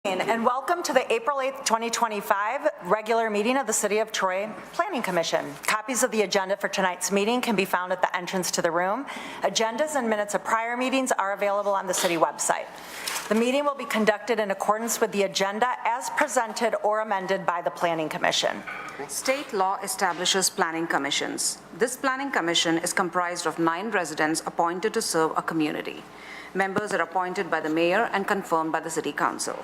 And welcome to the April 8th, 2025 regular meeting of the City of Troy Planning Commission. Copies of the agenda for tonight's meeting can be found at the entrance to the room. Agendas and minutes of prior meetings are available on the city website. The meeting will be conducted in accordance with the agenda as presented or amended by the Planning Commission. State law establishes planning commissions. This planning commission is comprised of 9 residents appointed to serve a community. Members are appointed by the mayor and confirmed by the city council.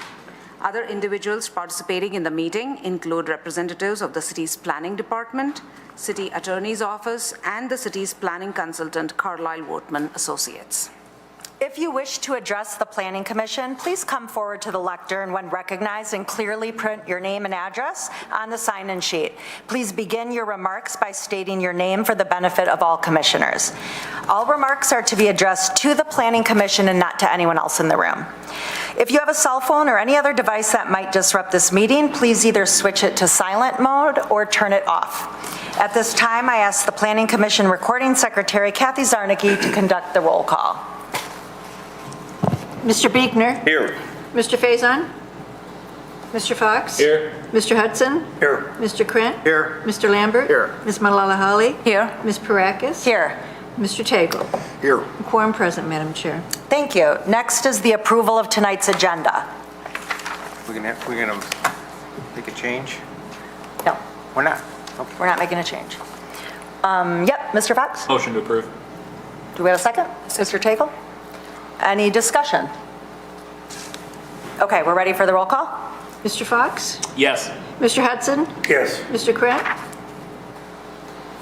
Other individuals participating in the meeting include representatives of the city's planning department, city attorney's office, and the city's planning consultant, Carlisle Wortman Associates. If you wish to address the Planning Commission, please come forward to the lectern when recognized and clearly print your name and address on the sign-in sheet. Please begin your remarks by stating your name for the benefit of all commissioners. All remarks are to be addressed to the Planning Commission and not to anyone else in the room. If you have a cell phone or any other device that might disrupt this meeting, please either switch it to silent mode or turn it off. At this time, I ask the Planning Commission Recording Secretary, Kathy Zarnicki, to conduct the roll call. Mr. Buechner? Here. Mr. Faison? Mr. Fox? Here. Mr. Hudson? Here. Mr. Krent? Here. Mr. Lambert? Here. Ms. Malala-Holly? Here. Ms. Parakis? Here. Mr. Tagle? Here. Quorum present, Madam Chair. Thank you. Next is the approval of tonight's agenda. We're gonna make a change? No, We're not? Okay. we're not making a change. Yep, Mr. Fox? Motion to approve. Do we have a second? Mr. Tagle? Any discussion? Okay, we're ready for the roll call? Mr. Fox? Yes. Mr. Hudson? Yes. Mr. Krent?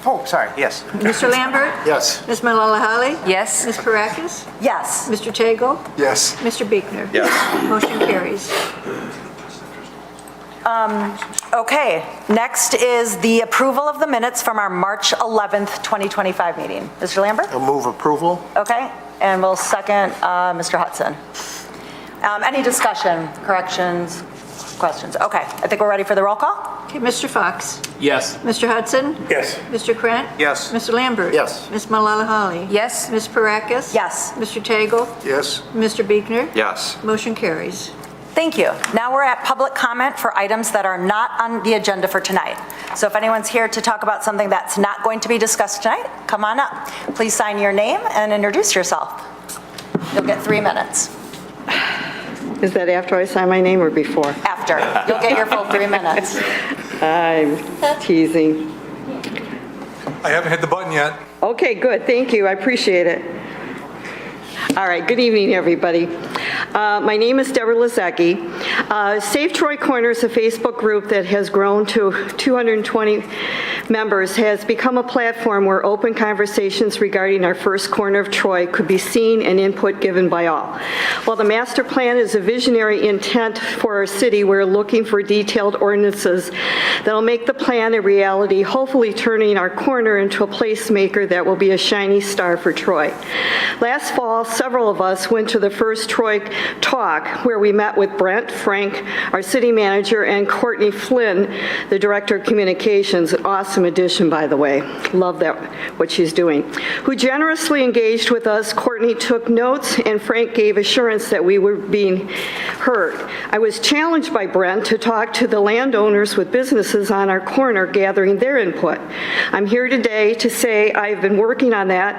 Oh, sorry, yes. Mr. Lambert? Yes. Ms. Malala-Holly? Yes. Ms. Parakis? Yes. Mr. Tagle? Yes. Mr. Buechner? Yes. Motion carries. Okay, next is the approval of the minutes from our March 11th, 2025 meeting. Mr. Lambert? I'll move approval. Okay, and we'll second Mr. Hudson. Any discussion, corrections, questions? Okay, I think we're ready for the roll call. Okay, Mr. Fox? Yes. Mr. Hudson? Yes. Mr. Krent? Yes. Mr. Lambert? Yes. Ms. Malala-Holly? Yes. Ms. Parakis? Yes. Mr. Tagle? Yes. Mr. Buechner? Yes. Motion carries. Thank you. Now we're at public comment for items that are not on the agenda for tonight. So if anyone's here to talk about something that's not going to be discussed tonight, come on up. Please sign your name and introduce yourself. You'll get 3 minutes. Is that after I sign my name or before? After. You'll get your full 3 minutes. I'm teasing. I haven't hit the button yet. Okay, good. Thank you. I appreciate it. All right, good evening, everybody. My name is Deborah Lazecki. Save Troy Corners, a Facebook group that has grown to 220 members, has become a platform where open conversations regarding our first corner of Troy could be seen and input given by all. While the master plan is a visionary intent for our city, we're looking for detailed ordinances that'll make the plan a reality, hopefully turning our corner into a placemaker that will be a shiny star for Troy. Last fall, several of us went to the first Troy Talk, where we met with Brent Frank, our city manager, and Courtney Flynn, the director of communications. Awesome addition, by the way. Love that, what she's doing. Who generously engaged with us. Courtney took notes, and Frank gave assurance that we were being heard. I was challenged by Brent to talk to the landowners with businesses on our corner, gathering their input. I'm here today to say I've been working on that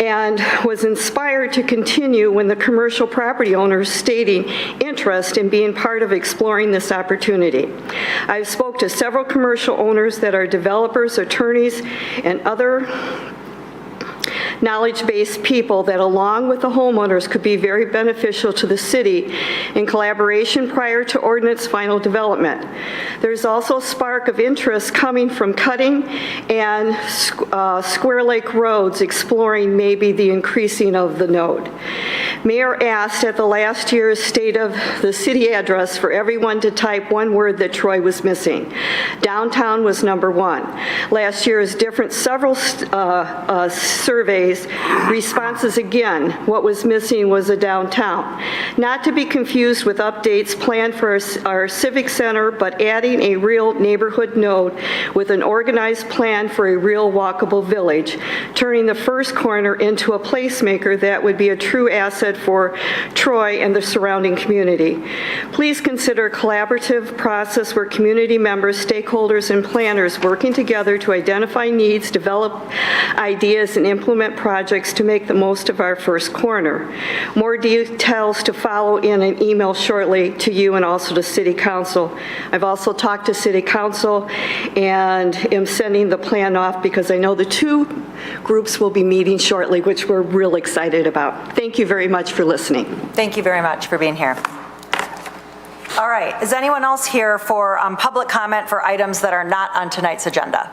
and was inspired to continue when the commercial property owners stating interest in being part of exploring this opportunity. I've spoke to several commercial owners that are developers, attorneys, and other knowledge-based people that, along with the homeowners, could be very beneficial to the city in collaboration prior to ordinance final development. There's also a spark of interest coming from Cutting and Square Lake Roads, exploring maybe the increasing of the node. Mayor asked at the last year's State of the City address for everyone to type one word that Troy was missing. Downtown was number 1. Last year's several surveys, responses again, what was missing was a downtown. Not to be confused with updates planned for our civic center, but adding a real neighborhood node with an organized plan for a real walkable village, turning the first corner into a placemaker that would be a true asset good for Troy and the surrounding community. Please consider a collaborative process where community members, stakeholders, and planners working together to identify needs, develop ideas, and implement projects to make the most of our first corner. More details to follow in an email shortly to you and also to City Council. I've also talked to City Council and am sending the plan off because I know the two groups will be meeting shortly, which we're real excited about. Thank you very much for listening. Thank you very much for being here. All right, is anyone else here for public comment for items that are not on tonight's agenda?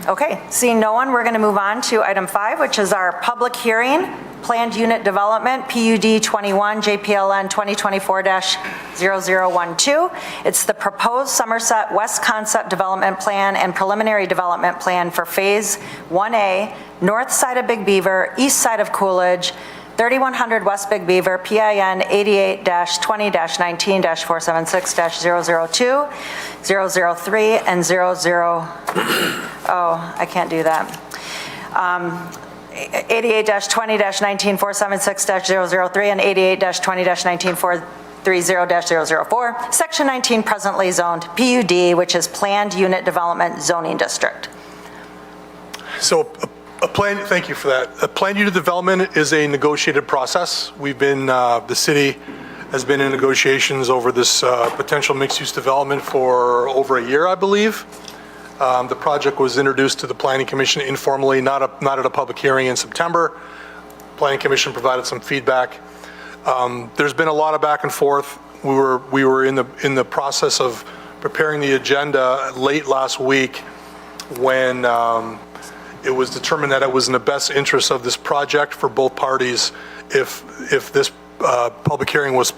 Okay, seeing no one, we're going to move on to item 5, which is our public hearing, Planned Unit Development, PUD 21, JPLN 2024-0012. It's the proposed Somerset West Concept Development Plan and Preliminary Development Plan for Phase 1A, north side of Big Beaver, east side of Coolidge, 3100 West Big Beaver, PIN 88-20-19-476-002, 003, and 00, oh, I can't do that. 88-20-19-476-003 and 88-20-19-430-004, Section 19 presently zoned PUD, which is Planned Unit Development Zoning District. So thank you for that. A planned unit development is a negotiated process. We've been, the city has been in negotiations over this potential mixed-use development for over a year, I believe. The project was introduced to the Planning Commission informally, not at a public hearing in September. Planning Commission provided some feedback. There's been a lot of back and forth. We were in the process of preparing the agenda late last week when it was determined that it was in the best interest of this project for both parties if this public hearing was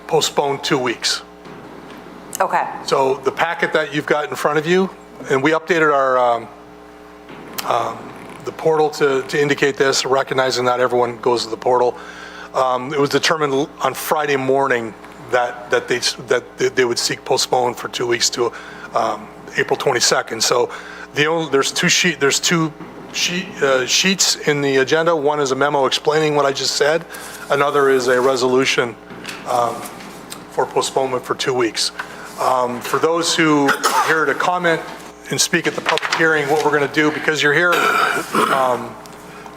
postponed 2 weeks. Okay. So the packet that you've got in front of you, and we updated our the portal to indicate this, recognizing not everyone goes to the portal. It was determined on Friday morning that they would seek postpone for 2 weeks to April 22nd. So there's two sheets in the agenda. One is a memo explaining what I just said. Another is a resolution for postponement for 2 weeks. For those who are here to comment and speak at the public hearing, what we're going to do, because you're here,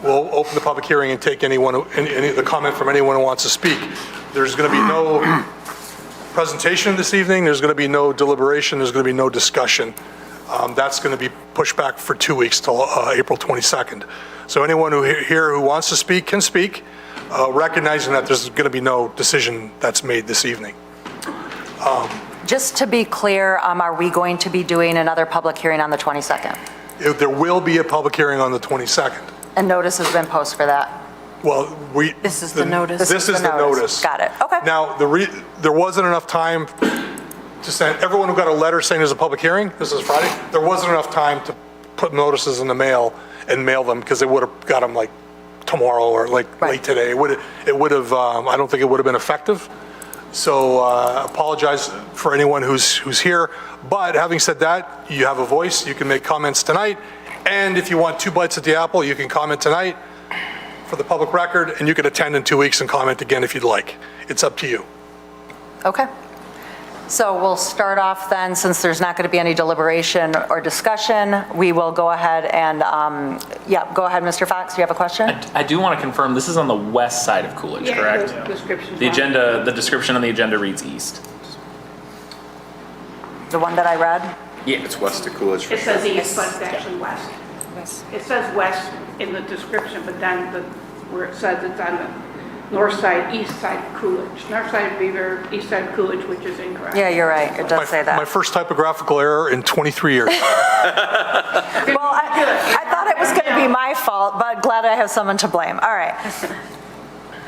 we'll open the public hearing and take any the comment from anyone who wants to speak. There's going to be no presentation this evening. There's going to be no deliberation. There's going to be no discussion. That's going to be pushed back for 2 weeks till April 22nd. So anyone here who wants to speak can speak, recognizing that there's going to be no decision that's made this evening. Just to be clear, are we going to be doing another public hearing on the 22nd? There will be a public hearing on the 22nd. And notice has been posted for that? Well, This is the notice. This is the notice. Got it, okay. Now, there wasn't enough time to send, everyone who got a letter saying there's a public hearing, this is Friday, there wasn't enough time to put notices in the mail and mail them, because they would have got them like tomorrow or like late today. It would have, I don't think it would have been effective. So apologize for anyone who's here. But having said that, you have a voice, you can make comments tonight. And if you want 2 bites at the apple, you can comment tonight for the public record, and you can attend in 2 weeks and comment again if you'd like. It's up to you. Okay. So we'll start off then, since there's not going to be any deliberation or discussion, we will go ahead and, yeah, go ahead, Mr. Fox, do you have a question? I do want to confirm, this is on the west side of Coolidge, correct? The description on the agenda reads east. The one that I read? Yeah. It's west of Coolidge for It sure. says east, but it's actually west. It says west in the description, but then where it says it's on the north side, east side of Coolidge. North side of Beaver, east side of Coolidge, which is incorrect. Yeah, you're right, it does say My that. first typographical error in 23 years. Well, I thought it was going to be my fault, but glad I have someone to blame. All right.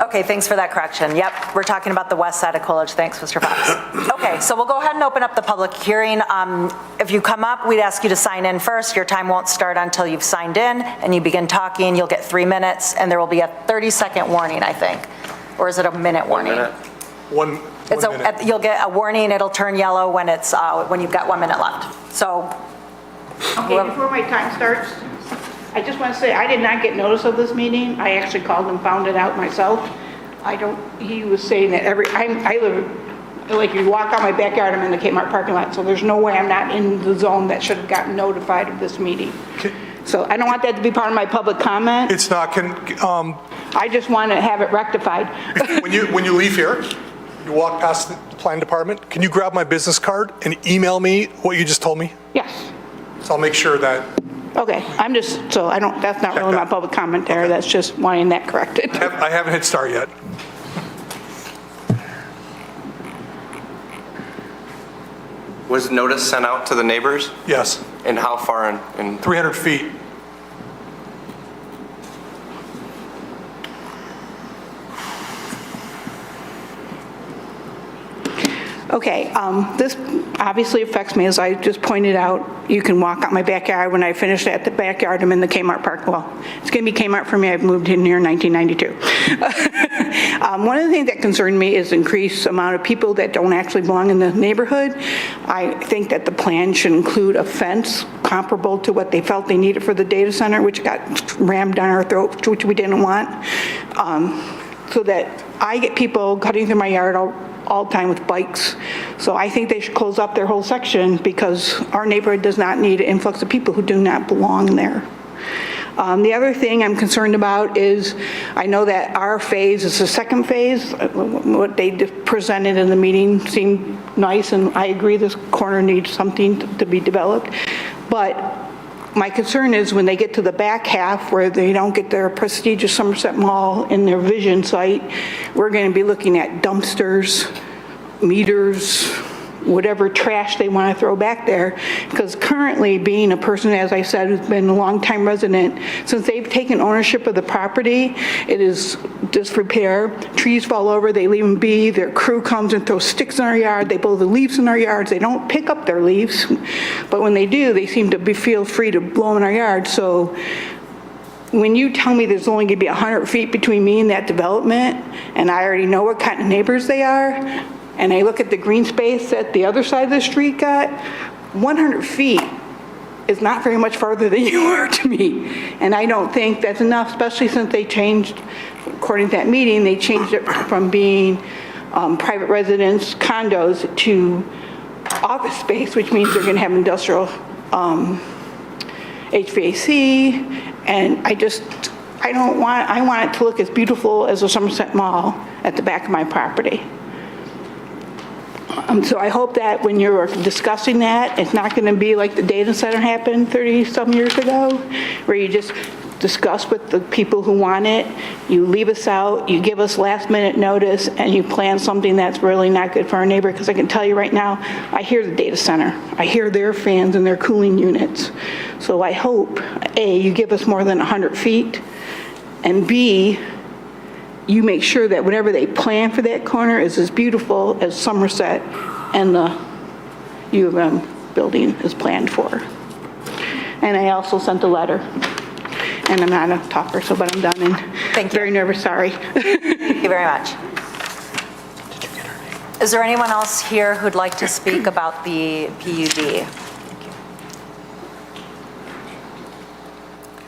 Okay, thanks for that correction. Yep, we're talking about the west side of Coolidge. Thanks, Mr. Fox. Okay, so we'll go ahead and open up the public hearing. If you come up, we'd ask you to sign in first. Your time won't start until you've signed in and you begin talking. You'll get 3 minutes, and there will be a 30-second warning, I think. Or is it a minute warning? One minute. You'll get a warning. It'll turn yellow when when you've got 1 minute left. So, Okay, before my time starts, I just want to say, I did not get notice of this meeting. I actually called and found it out myself. He was saying that I live, like you walk out my backyard, I'm in the Kmart parking lot, so there's no way I'm not in the zone that should have gotten notified of this meeting. So I don't want that to be part of my public comment. It's not, I just want to have it rectified. when you leave here, you walk past the planning department, can you grab my business card and email me what you just told me? Yes. So I'll make sure that, Okay, I'm just, so I don't, that's not really my public commentary, that's just wanting that corrected. I haven't hit start yet. Was notice sent out to the neighbors? Yes, And how far in 300 feet. Okay, this obviously affects me, as I just pointed out. You can walk out my backyard. When I finish at the backyard, I'm in the Kmart park. Well, it's going to be Kmart for me. I've moved in here in 1992. One of the things that concerned me is the increased amount of people that don't actually belong in the neighborhood. I think that the plan should include a fence comparable to what they felt they needed for the data center, which got rammed down our throat, which we didn't want. So that I get people cutting through my yard all the time with bikes. So I think they should close up their whole section because our neighborhood does not need an influx of people who do not belong there. The other thing I'm concerned about is, I know that our phase is the second phase. What they presented in the meeting seemed nice, and I agree this corner needs something to be developed. But my concern is when they get to the back half where they don't get their prestigious Somerset Mall in their vision site, we're going to be looking at dumpsters, meters, whatever trash they want to throw back there. Because currently, being a person, as I said, who's been a longtime resident, since they've taken ownership of the property, it is disrepair. Trees fall over, they leave them be. Their crew comes and throws sticks in our yard. They blow the leaves in our yards. They don't pick up their leaves, but when they do, they seem to feel free to blow them in our yard. So when you tell me there's only going to be 100 feet between me and that development, and I already know what kind of neighbors they are, and I look at the green space that the other side of the street got, 100 feet is not very much farther than you are to me. And I don't think that's enough, especially since they changed, according to that meeting, they changed it from being private residence condos to office space, which means they're going to have industrial HVAC. And I want it to look as beautiful as the Somerset Mall at the back of my property. So I hope that when you're discussing that, it's not going to be like the data center happened 30-some years ago, where you just discuss with the people who want it, you leave us out, you give us last-minute notice, and you plan something that's really not good for our neighbor. Because I can tell you right now, I hear the data center. I hear their fans and their cooling units. So I hope, A, you give us more than 100 feet, and B, you make sure that whatever they plan for that corner is as beautiful as Somerset and the U of M building is planned for. And I also sent a letter. And I'm not a talker, but I'm done, and Thank you. very nervous, sorry. Thank you very much. Is there anyone else here who'd like to speak about the PUD?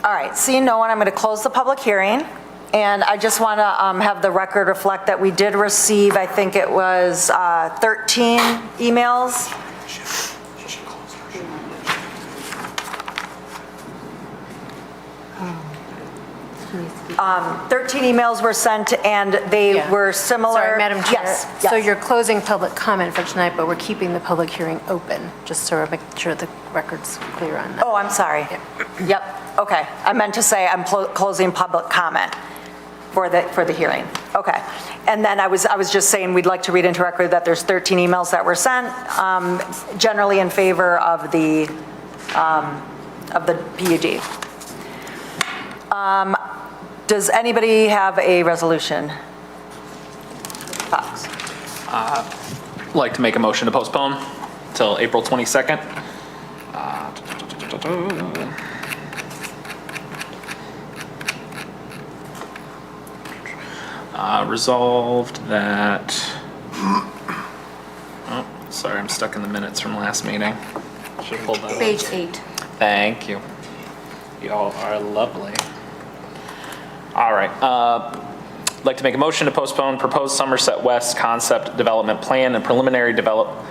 All right, seeing no one, I'm going to close the public hearing. And I just want to have the record reflect that we did receive, I think it was 13 emails. 13 emails were sent, and they Yeah. were similar. Sorry, Madam Chair. Yes, So yes. you're closing public comment for tonight, but we're keeping the public hearing open, just so we make sure the record's clear on that. Oh, I'm sorry. Yep, okay. I meant to say I'm closing public comment for the hearing. Okay. And then I was just saying, we'd like to read into record that there's 13 emails that were sent, generally in favor of the PUD. Does anybody have a resolution? Fox. I'd like to make a motion to postpone till April 22nd. Resolved that, oh, sorry, I'm stuck in the minutes from last meeting. Should have pulled that up. Page 8. Thank you. Y'all are lovely. All right. I'd like to make a motion to postpone proposed Somerset West concept development plan and preliminary development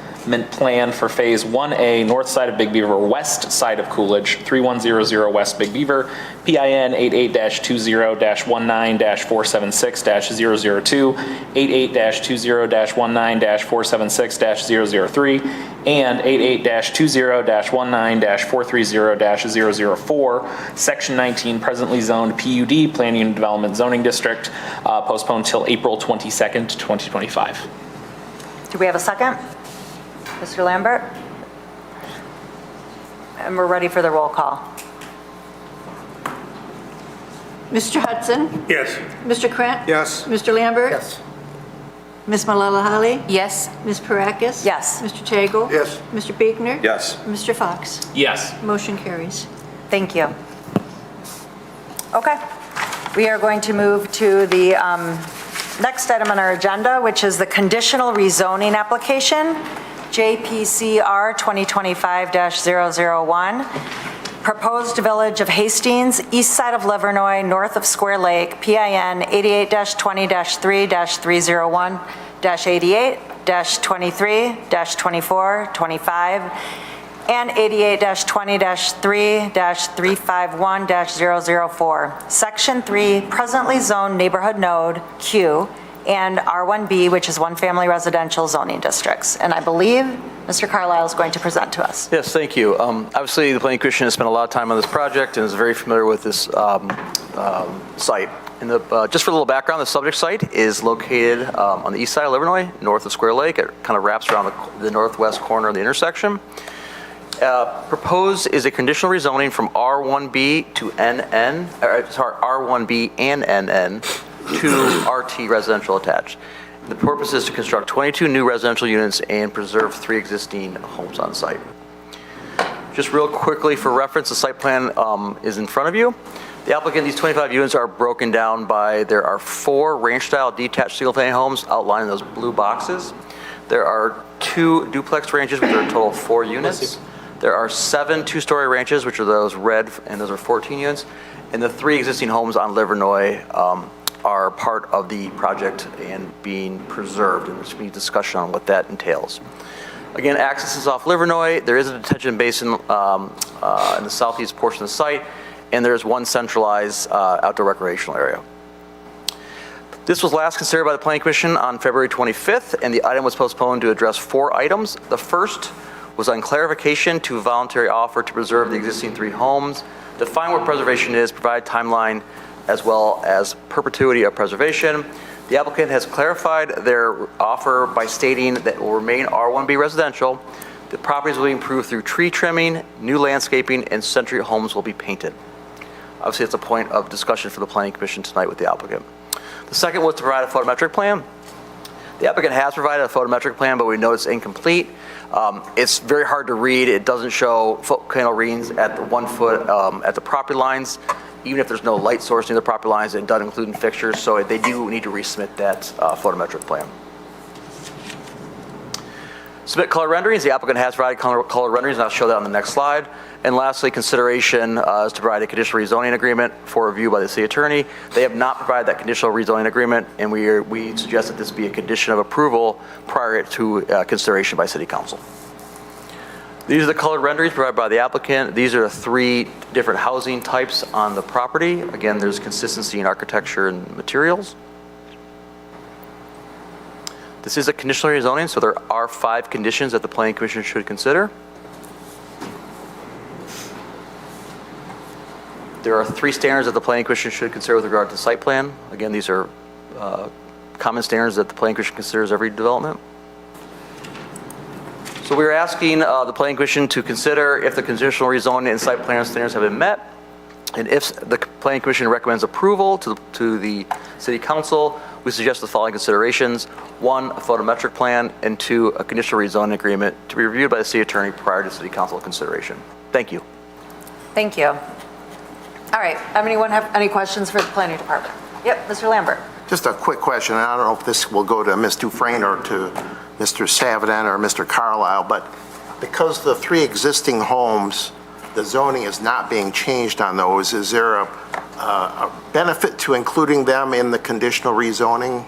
plan for Phase 1A, north side of Big Beaver, west side of Coolidge, 3100 West Big Beaver, PIN 88-20-19-476-002, 88-20-19-476-003, and 88-20-19-430-004, Section 19, presently zoned PUD, Plan Unit Development Zoning District, postponed till April 22nd, 2025. Do we have a second? Mr. Lambert? And we're ready for the roll call. Mr. Hudson? Yes. Mr. Krant? Yes. Mr. Lambert? Yes. Ms. Malala-Holly? Yes. Ms. Parakis? Yes. Mr. Tagle? Yes. Mr. Biegner? Yes. Mr. Fox? Yes. Motion carries. Thank you. Okay. We are going to move to the next item on our agenda, which is the conditional rezoning application, JPCR 2025-001. Proposed Village of Hastings, east side of Livernois, north of Square Lake, PIN 88-20-301-88, -23, -24, -25, and 88-20-3-351-004. Section 3, presently zoned neighborhood node, Q, and R1B, which is one family residential zoning districts. And I believe Mr. Carlisle is going to present to us. Yes, thank you. Obviously, the Planning Commission has spent a lot of time on this project and is very familiar with this site. And just for a little background, the subject site is located on the east side of Livernois, north of Square Lake. It kind of wraps around the northwest corner of the intersection. Proposed is a conditional rezoning from R1B to R1B and NN to RT residential attached. The purpose is to construct 22 new residential units and preserve 3 existing homes on site. Just real quickly for reference, the site plan is in front of you. The applicant, these 25 units are broken down by, there are 4 ranch-style detached single-family homes outlined in those blue boxes. There are 2 duplex ranches, which are a total of 4 units. There are 7 two-story ranches, which are those red, and those are 14 units. And the 3 existing homes on Livernois are part of the project and being preserved, and there's going to be discussion on what that entails. Again, access is off Livernois. There is a detention basin in the southeast portion of the site, and there's 1 centralized outdoor recreational area. This was last considered by the Planning Commission on February 25th, and the item was postponed to address 4 items. The first was on clarification to voluntary offer to preserve the existing 3 homes, define what preservation is, provide timeline, as well as perpetuity of preservation. The applicant has clarified their offer by stating that it will remain R1B residential. The properties will be improved through tree trimming, new landscaping, and Century homes will be painted. Obviously, it's a point of discussion for the Planning Commission tonight with the applicant. The second was to provide a photometric plan. The applicant has provided a photometric plan, but we know it's incomplete. It's very hard to read. It doesn't show foot candle readings at the 1 foot at the property lines. Even if there's no light source near the property lines, it doesn't include in fixtures, so they do need to resubmit that photometric plan. Submit color renderings. The applicant has provided color renderings, and I'll show that on the next slide. And lastly, consideration is to provide a conditional rezoning agreement for review by the city attorney. They have not provided that conditional rezoning agreement, and we suggest that this be a condition of approval prior to consideration by city council. These are the colored renderings provided by the applicant. These are the 3 different housing types on the property. Again, there's consistency in architecture and materials. This is a conditional rezoning, so there are 5 conditions that the Planning Commission should consider. There are 3 standards that the Planning Commission should consider with regard to the site plan. Again, these are common standards that the Planning Commission considers every development. So we're asking the Planning Commission to consider if the conditional rezoning and site plan standards have been met, and if the Planning Commission recommends approval to the City Council, we suggest the following considerations: 1, a photometric plan, and 2, a conditional rezoning agreement to be reviewed by the City Attorney prior to City Council consideration. Thank you. Thank you. All right, anyone have any questions for the Planning Department? Yep, Mr. Lambert. Just a quick question, and I don't know if this will go to Ms. Dufresne or to Mr. Savadan or Mr. Carlisle, but because the 3 existing homes the zoning is not being changed on those, is there a benefit to including them in the conditional rezoning?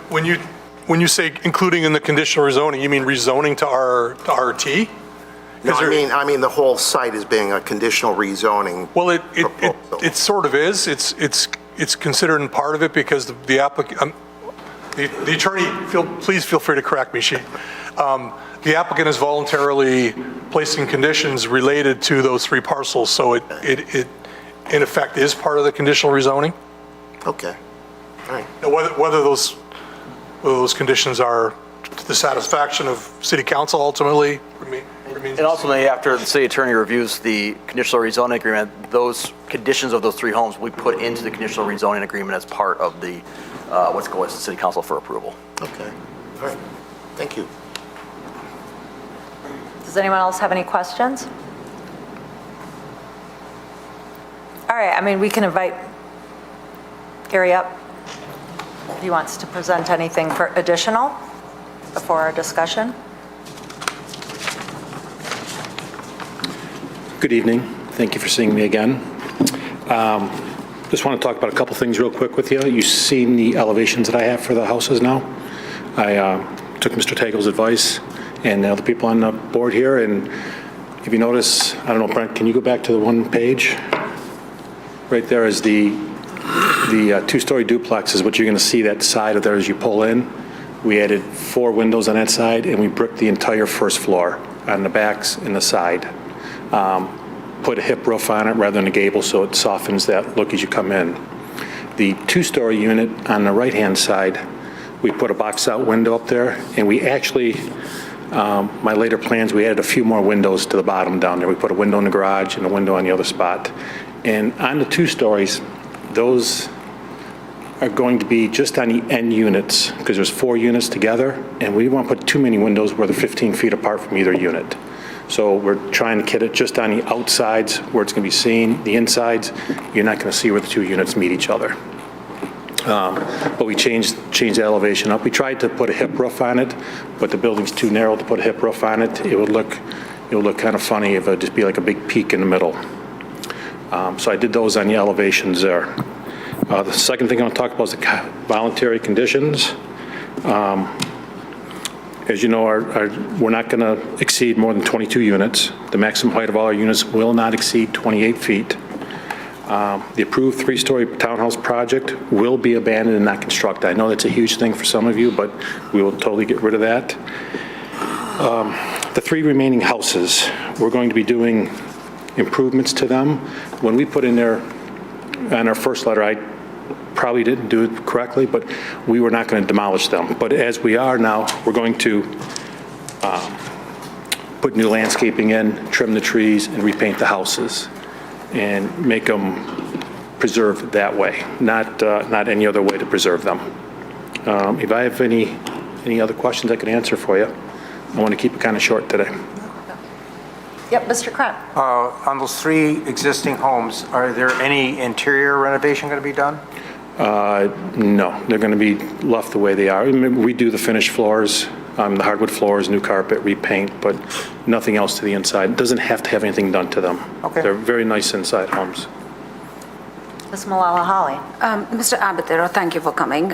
When you say including in the conditional rezoning, you mean rezoning to RT? No, I mean the whole site is being a conditional rezoning. Well, proposal. it sort of is. It's considered in part of it because the applicant, the attorney, please feel free to correct me. The applicant is voluntarily placing conditions related to those 3 parcels, so it in effect is part of the conditional rezoning. Okay, all right. Now, whether those conditions are to the satisfaction of city council ultimately remains. And ultimately, after the city attorney reviews the conditional rezoning agreement, those conditions of those 3 homes we put into the conditional rezoning agreement as part of the, what's going to the city council for approval. Okay, all right. Thank you. Does anyone else have any questions? All right, I mean, we can invite Gary up if he wants to present anything for additional before our discussion. Good evening. Thank you for seeing me again. Just want to talk about a couple things real quick with you. You've seen the elevations that I have for the houses now. I took Mr. Tagel's advice and the other people on the board here, and if you notice, I don't know, Brent, can you go back to the one page? Right there is the 2-story duplex is what you're going to see that side of there as you pull in. We added 4 windows on that side, and we bricked the entire first floor on the backs and the side. Put a hip roof on it rather than a gable, so it softens that look as you come in. The 2-story unit on the right-hand side, we put a box-out window up there, and we actually, my later plans, we added a few more windows to the bottom down there. We put a window in the garage and a window on the other spot. And on the 2 stories, those are going to be just on the end units, because there's 4 units together, and we didn't want to put too many windows where they're 15 feet apart from either unit. So we're trying to kit it just on the outsides where it's going to be seen. The insides, you're not going to see where the 2 units meet each other. But we changed the elevation up. We tried to put a hip roof on it, but the building's too narrow to put a hip roof on it. It would look kind of funny if it would just be like a big peak in the middle. So I did those on the elevations there. The second thing I want to talk about is the voluntary conditions. As you know, we're not going to exceed more than 22 units. The maximum height of all our units will not exceed 28 feet. The approved 3-story townhouse project will be abandoned and not constructed. I know that's a huge thing for some of you, but we will totally get rid of that. The 3 remaining houses, we're going to be doing improvements to them. When we put in there, on our first letter, I probably didn't do it correctly, but we were not going to demolish them. But as we are now, we're going to put new landscaping in, trim the trees, and repaint the houses, and make them preserved that way, not any other way to preserve them. If I have any other questions I can answer for you, I want to keep it kind of short today. Yep, Mr. Krent. On those 3 existing homes, are there any interior renovation going to be done? No, they're going to be left the way they are. I mean, we do the finished floors, the hardwood floors, new carpet, repaint, but nothing else to the inside. It doesn't have to have anything done to them. Okay. They're very nice inside homes. Ms. Malala Holly. Mr. Abatero, thank you for coming.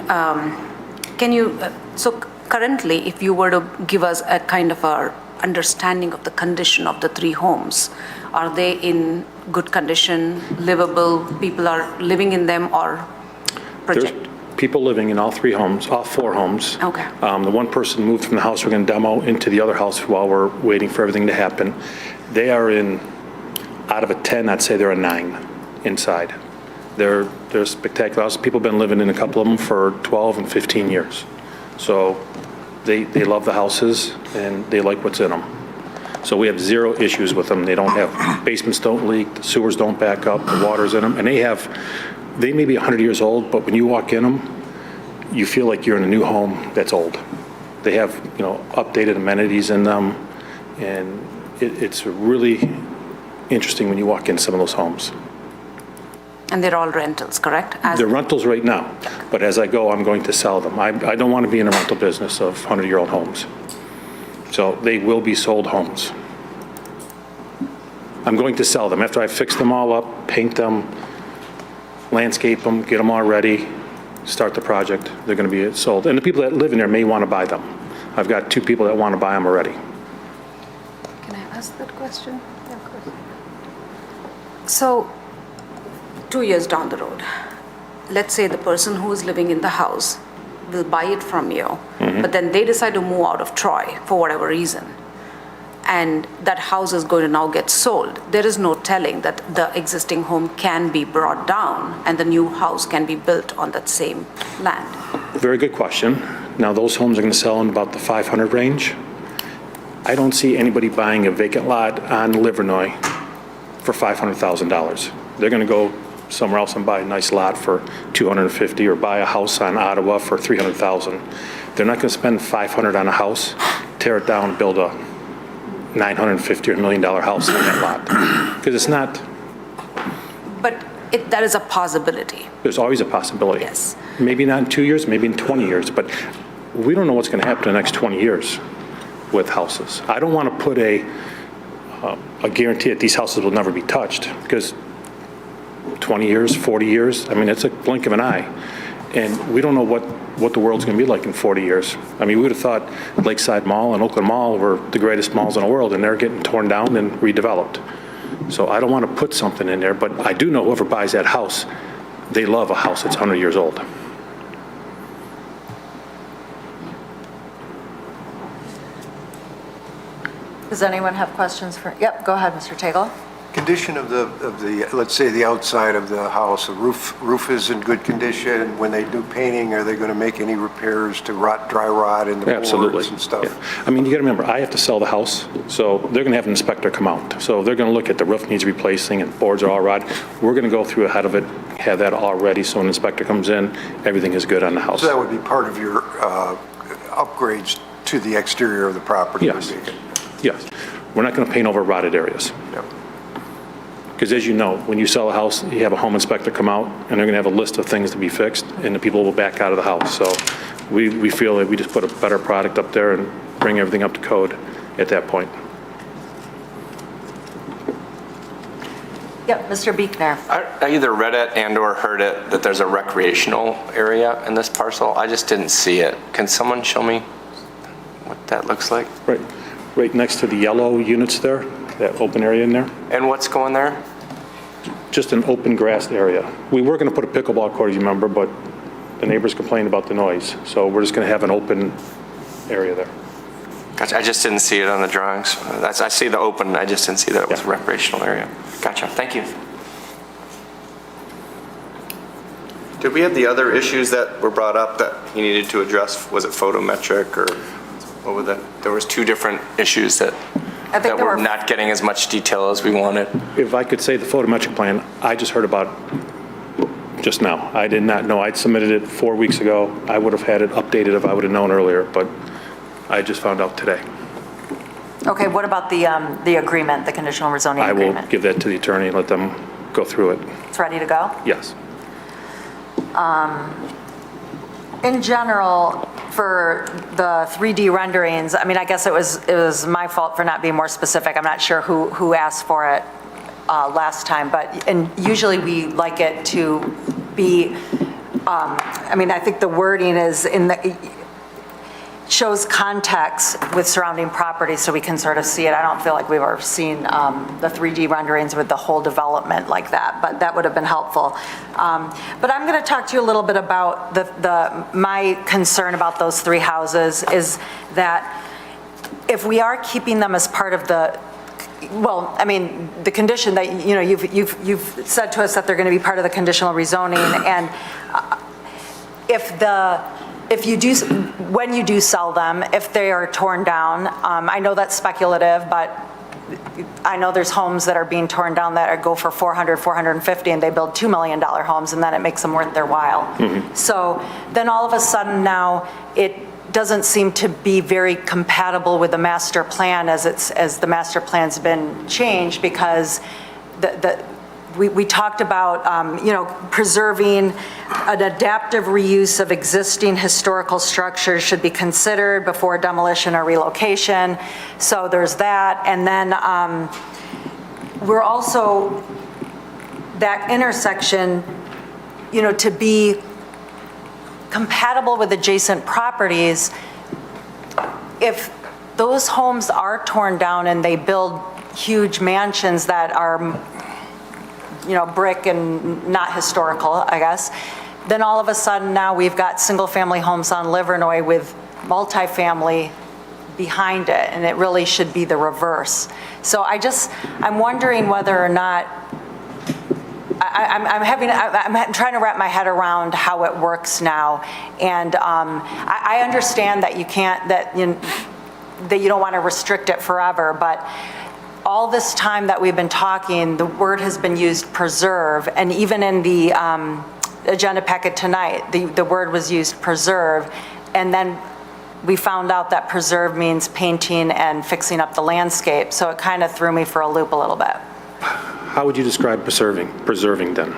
Can you, so currently, if you were to give us a kind of a understanding of the condition of the 3 homes, are they in good condition, livable, people are living in them, or project? There's people living in all 3 homes, all 4 homes. Okay. The one person moved from the house we're going to demo into the other house while we're waiting for everything to happen. They are in, out of a 10, I'd say they're a 9 inside. They're spectacular houses. People have been living in a couple of them for 12 and 15 years. So they love the houses and they like what's in them. So we have 0 issues with them. They don't have, basements don't leak, the sewers don't back up, the water's in them. And they may be 100 years old, but when you walk in them, you feel like you're in a new home that's old. They have, updated amenities in them, and it's really interesting when you walk in some of those homes. And they're all rentals, correct? They're rentals right now, but as I go, I'm going to sell them. I don't want to be in a rental business of 100-year-old homes. So they will be sold homes. I'm going to sell them. After I fix them all up, paint them, landscape them, get them all ready, start the project, they're going to be sold. And the people that live in there may want to buy them. I've got 2 people that want to buy them already. Can I ask that question? Yeah, of course. So, 2 years down the road, let's say the person who is living in the house will buy it from you, but then they decide to move out of Troy for whatever reason, and that house is going to now get sold. There is no telling that the existing home can be brought down and the new house can be built on that same land. Very good question. Now, those homes are going to sell in about the 500 range. I don't see anybody buying a vacant lot on Livernois for $500,000. They're going to go somewhere else and buy a nice lot for $250,000 or buy a house on Ottawa for $300,000. They're not going to spend $500,000 on a house, tear it down, build a $950,000 or $1 million house on that lot. Because it's not, But that is a possibility. there's always a possibility. Yes. Maybe not in 2 years, maybe in 20 years, but we don't know what's going to happen in the next 20 years with houses. I don't want to put a guarantee that these houses will never be touched, because 20 years, 40 years, I mean, it's a blink of an eye. And we don't know what the world's going to be like in 40 years. I mean, we would have thought Lakeside Mall and Oakland Mall were the greatest malls in the world, and they're getting torn down and redeveloped. So I don't want to put something in there, but I do know whoever buys that house, they love a house that's 100 years old. Does anyone have questions for, yep, go ahead, Mr. Tagle. Condition of the, let's say, the outside of the house, the roof is in good condition. When they do painting, are they going to make any repairs to dry rot in the boards and stuff? Yeah. I mean, you got to remember, I have to sell the house, so they're going to have an inspector come out. So they're going to look at the roof needs replacing and boards are all rotted. We're going to go through ahead of it, have that all ready, so when the inspector comes in, everything is good on the house. So that would be part of your upgrades to the exterior of the property? Yes. Yes. We're not going to paint over rotted areas. Yep. Because as you know, when you sell a house, you have a home inspector come out, and they're going to have a list of things to be fixed, and the people will back out of the house. So we feel that we just put a better product up there and bring everything up to code at that point. Yep, Mr. Buechner. I either read it and/or heard it that there's a recreational area in this parcel. I just didn't see it. Can someone show me what that looks like? Right next to the yellow units there, that open area in there. And what's going there? Just an open grassed area. We were going to put a pickleball court, as you remember, but the neighbors complained about the noise. So we're just going to have an open area there. Gotcha. I just didn't see it on the drawings. I see the open, I just didn't see that it was a recreational area. Gotcha. Thank you. Did we have the other issues that were brought up that he needed to address? Was it photometric or what was that? There was 2 different issues that were not getting as much detail as we wanted. If I could say the photometric plan, I just heard about it just now. I did not know. I'd submitted it 4 weeks ago. I would have had it updated if I would have known earlier, but I just found out today. Okay, what about the agreement, the conditional rezoning I agreement? will give that to the attorney and let them go through it. It's ready to go? Yes. In general, for the 3D renderings, I mean, I guess it was my fault for not being more specific. I'm not sure who asked for it last time, and usually we like it to be, I mean, I think the wording is shows context with surrounding property so we can sort of see it. I don't feel like we've ever seen the 3D renderings with the whole development like that, but that would have been helpful. But I'm going to talk to you a little bit about my concern about those 3 houses is that if we are keeping them as part of the, well, I mean, the condition that, you know, you've said to us that they're going to be part of the conditional rezoning, and when you do sell them, if they are torn down, I know that's speculative, but I know there's homes that are being torn down that go for 400, 450, and they build $2 million homes, and then it makes them worth their while. Mm-hmm. So then all of a sudden now, it doesn't seem to be very compatible with the master plan as the master plan's been changed, because we talked about, preserving an adaptive reuse of existing historical structures should be considered before demolition or relocation. So there's that. And then we're also, that intersection, to be compatible with adjacent properties, if those homes are torn down and they build huge mansions that are, brick and not historical, I guess, then all of a sudden now we've got single-family homes on Livernois with multifamily behind it, and it really should be the reverse. So I'm wondering whether or not, I'm trying to wrap my head around how it works now, and I understand that you can't, that you don't want to restrict it forever, but all this time that we've been talking, the word has been used, preserve, and even in the agenda packet tonight, the word was used, preserve, and then we found out that preserve means painting and fixing up the landscape, so it kind of threw me for a loop a little bit. How would you describe preserving then?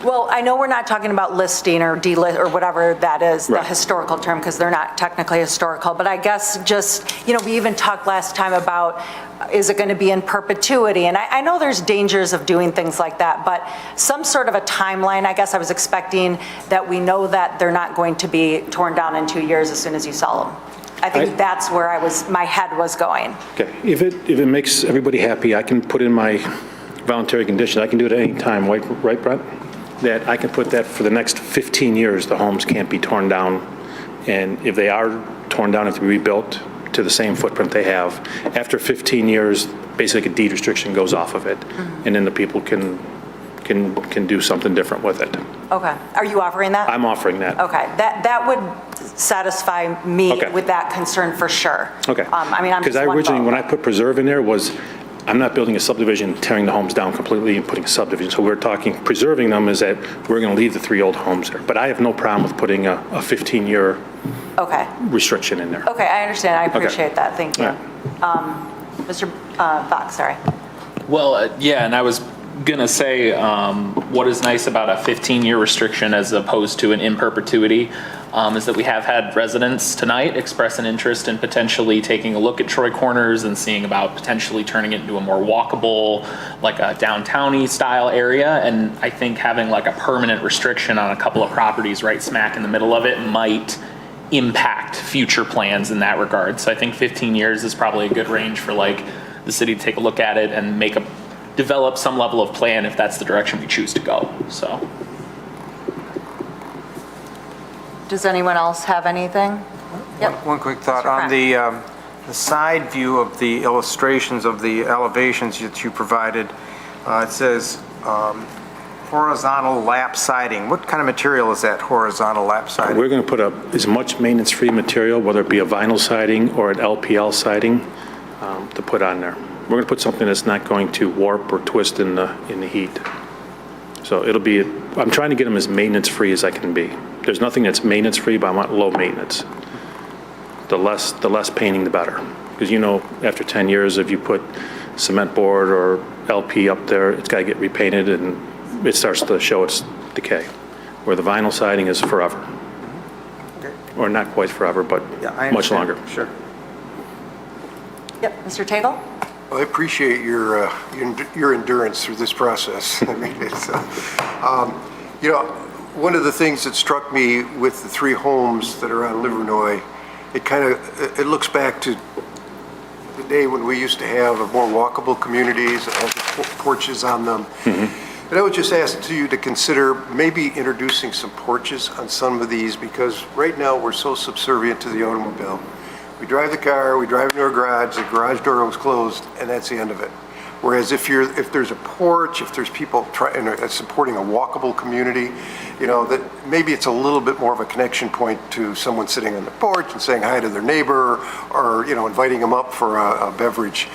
Well, I know we're not talking about listing or delist or whatever that is, the historical term, because they're not technically historical, but I guess just, we even talked last time about, is it going to be in perpetuity? And I know there's dangers of doing things like that, but some sort of a timeline, I guess I was expecting that we know that they're not going to be torn down in 2 years as soon as you sell them. I think that's where my head was going. Okay, if it makes everybody happy, I can put in my voluntary condition. I can do it at any time, right, Brett? That I can put that for the next 15 years, the homes can't be torn down. And if they are torn down, if they're rebuilt to the same footprint they have, after 15 years, basically a deed restriction goes off of it. And then the people can do something different with it. Okay. Are you offering that? I'm offering that. Okay. That would satisfy me with that concern for sure. Okay. I'm because just one originally, vote. when I put preserve in there, was I'm not building a subdivision, tearing the homes down completely and putting a subdivision. So we're talking preserving them is that we're going to leave the 3 old homes there. But I have no problem with putting a 15-year restriction in there. Okay, I understand. I appreciate that. Thank you. Mr. Fox, sorry. Well, and I was going to say, what is nice about a 15-year restriction as opposed to an in perpetuity is that we have had residents tonight express an interest in potentially taking a look at Troy Corners and seeing about potentially turning it into a more walkable, like a downtown-y style area. And I think having like a permanent restriction on a couple of properties right smack in the middle of it might impact future plans in that regard. So I think 15 years is probably a good range for like the city to take a look at it and develop some level of plan if that's the direction we choose to go. So. Does anyone else have anything? One quick thought on the side view of the illustrations of the elevations that you provided. It says horizontal lap siding. What kind of material is that horizontal lap siding? We're going to put up as much maintenance-free material, whether it be a vinyl siding or an LPL siding, to put on there. We're going to put something that's not going to warp or twist in the heat. So it'll be, I'm trying to get them as maintenance-free as I can be. There's nothing that's maintenance-free, but I want low maintenance. The less painting, the better. Because after 10 years, if you put cement board or LP up there, it's got to get repainted and it starts to show its decay. Where the vinyl siding is forever. Okay. Or not quite forever, but much longer. Sure. Yep, Mr. Tagle? Well, I appreciate your endurance through this process. I mean, it's, one of the things that struck me with the 3 homes that are on Livernois, it looks back to the day when we used to have more walkable communities that had porches on them. And I would just ask you to consider maybe introducing some porches on some of these, because right now we're so subservient to the automobile. We drive the car, we drive into our garage, the garage door was closed, and that's the end of it. Whereas if there's a porch, if there's people supporting a walkable community, that maybe it's a little bit more of a connection point to someone sitting on the porch and saying hi to their neighbor, or inviting them up for a beverage.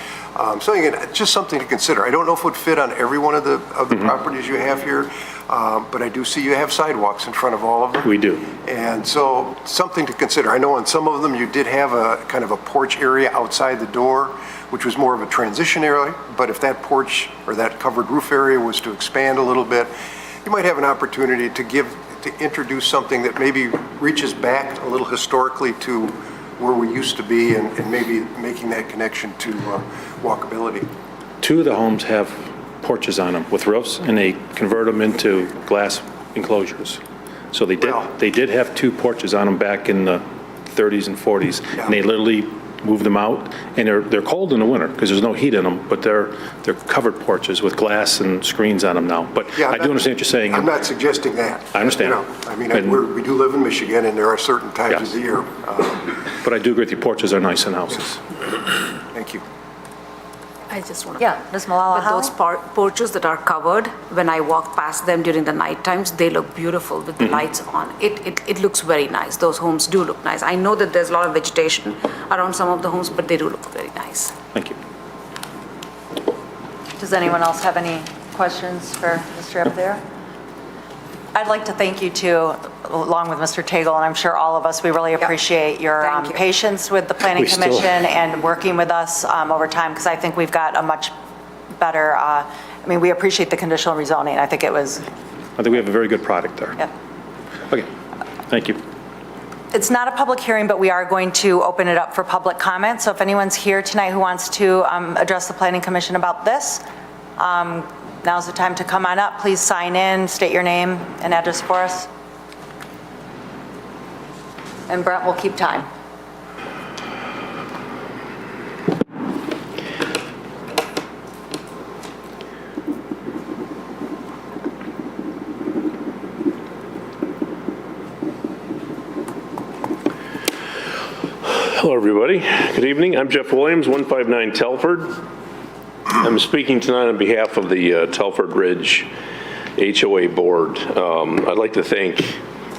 So again, just something to consider. I don't know if it would fit on every one of the properties you have here, but I do see you have sidewalks in front of all of them. We do. And so something to consider. I know on some of them you did have a kind of a porch area outside the door, which was more of a transition area, but if that porch or that that covered roof area was to expand a little bit, you might have an opportunity to introduce something that maybe reaches back a little historically to where we used to be and maybe making that connection to walkability. 2 of the homes have porches on them with roofs, and they convert them into glass enclosures. So they did have 2 porches on them back in the 30s and 40s, and they literally moved them out, and they're cold in the winter because there's no heat in them, but they're covered porches with glass and screens on them now. But I do understand what you're saying. I'm not suggesting that. I understand. I mean, we do live in Michigan, and there are certain times of the year. But I do agree with you, porches are nice in houses. Thank you. I just want to. Yeah, Ms. Malala But those porches that are covered, when I walk past them during the night times, they look beautiful with the lights on. It looks very nice. Those homes do look nice. I know that there's a lot of vegetation around some of the homes, but they do look very nice. Thank you. Does anyone else have any questions for Mr. Abdare? I'd like to thank you too, along with Mr. Tagle, and I'm sure all of us, we really appreciate your Thank you. patience with the Planning We still- Commission and working with us over time, because I think we've got a much better, I mean, we appreciate the conditional rezoning. I think it was, I think we have a very good product there. yeah. Okay, thank you. It's not a public hearing, but we are going to open it up for public comment. So if anyone's here tonight who wants to address the Planning Commission about this, now's the time to come on up. Please sign in, state your name and address for us. And Brent will keep time. Hello, everybody. Good evening. I'm Jeff Williams, 159 Telford. I'm speaking tonight on behalf of the Telford Ridge HOA Board. I'd like to thank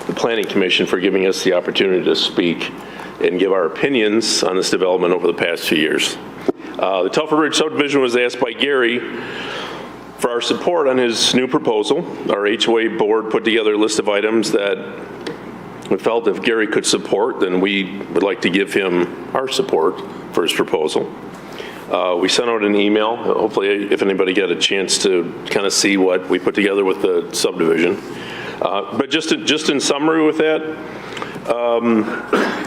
the Planning Commission for giving us the opportunity to speak and give our opinions on this development over the past few years. The Telford Ridge subdivision was asked by Gary for our support on his new proposal. Our HOA Board put together a list of items that we felt if Gary could support, then we would like to give him our support for his proposal. We sent out an email, hopefully if anybody got a chance to kind of see what we put together with the subdivision. But just in summary with that,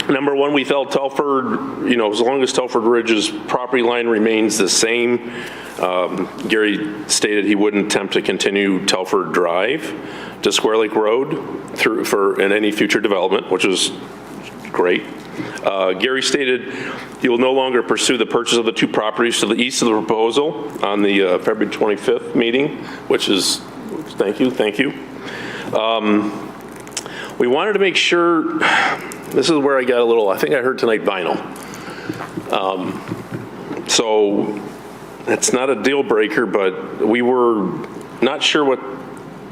number one, we felt Telford, as long as Telford Ridge's property line remains the same, Gary stated he wouldn't attempt to continue Telford Drive to Square Lake Road in any future development, which is great. Gary stated he will no longer pursue the purchase of the 2 properties to the east of the proposal on the February 25th meeting, which is, thank you. We wanted to make sure, this is where I got a little, I think I heard tonight vinyl. So it's not a deal breaker, but we were not sure what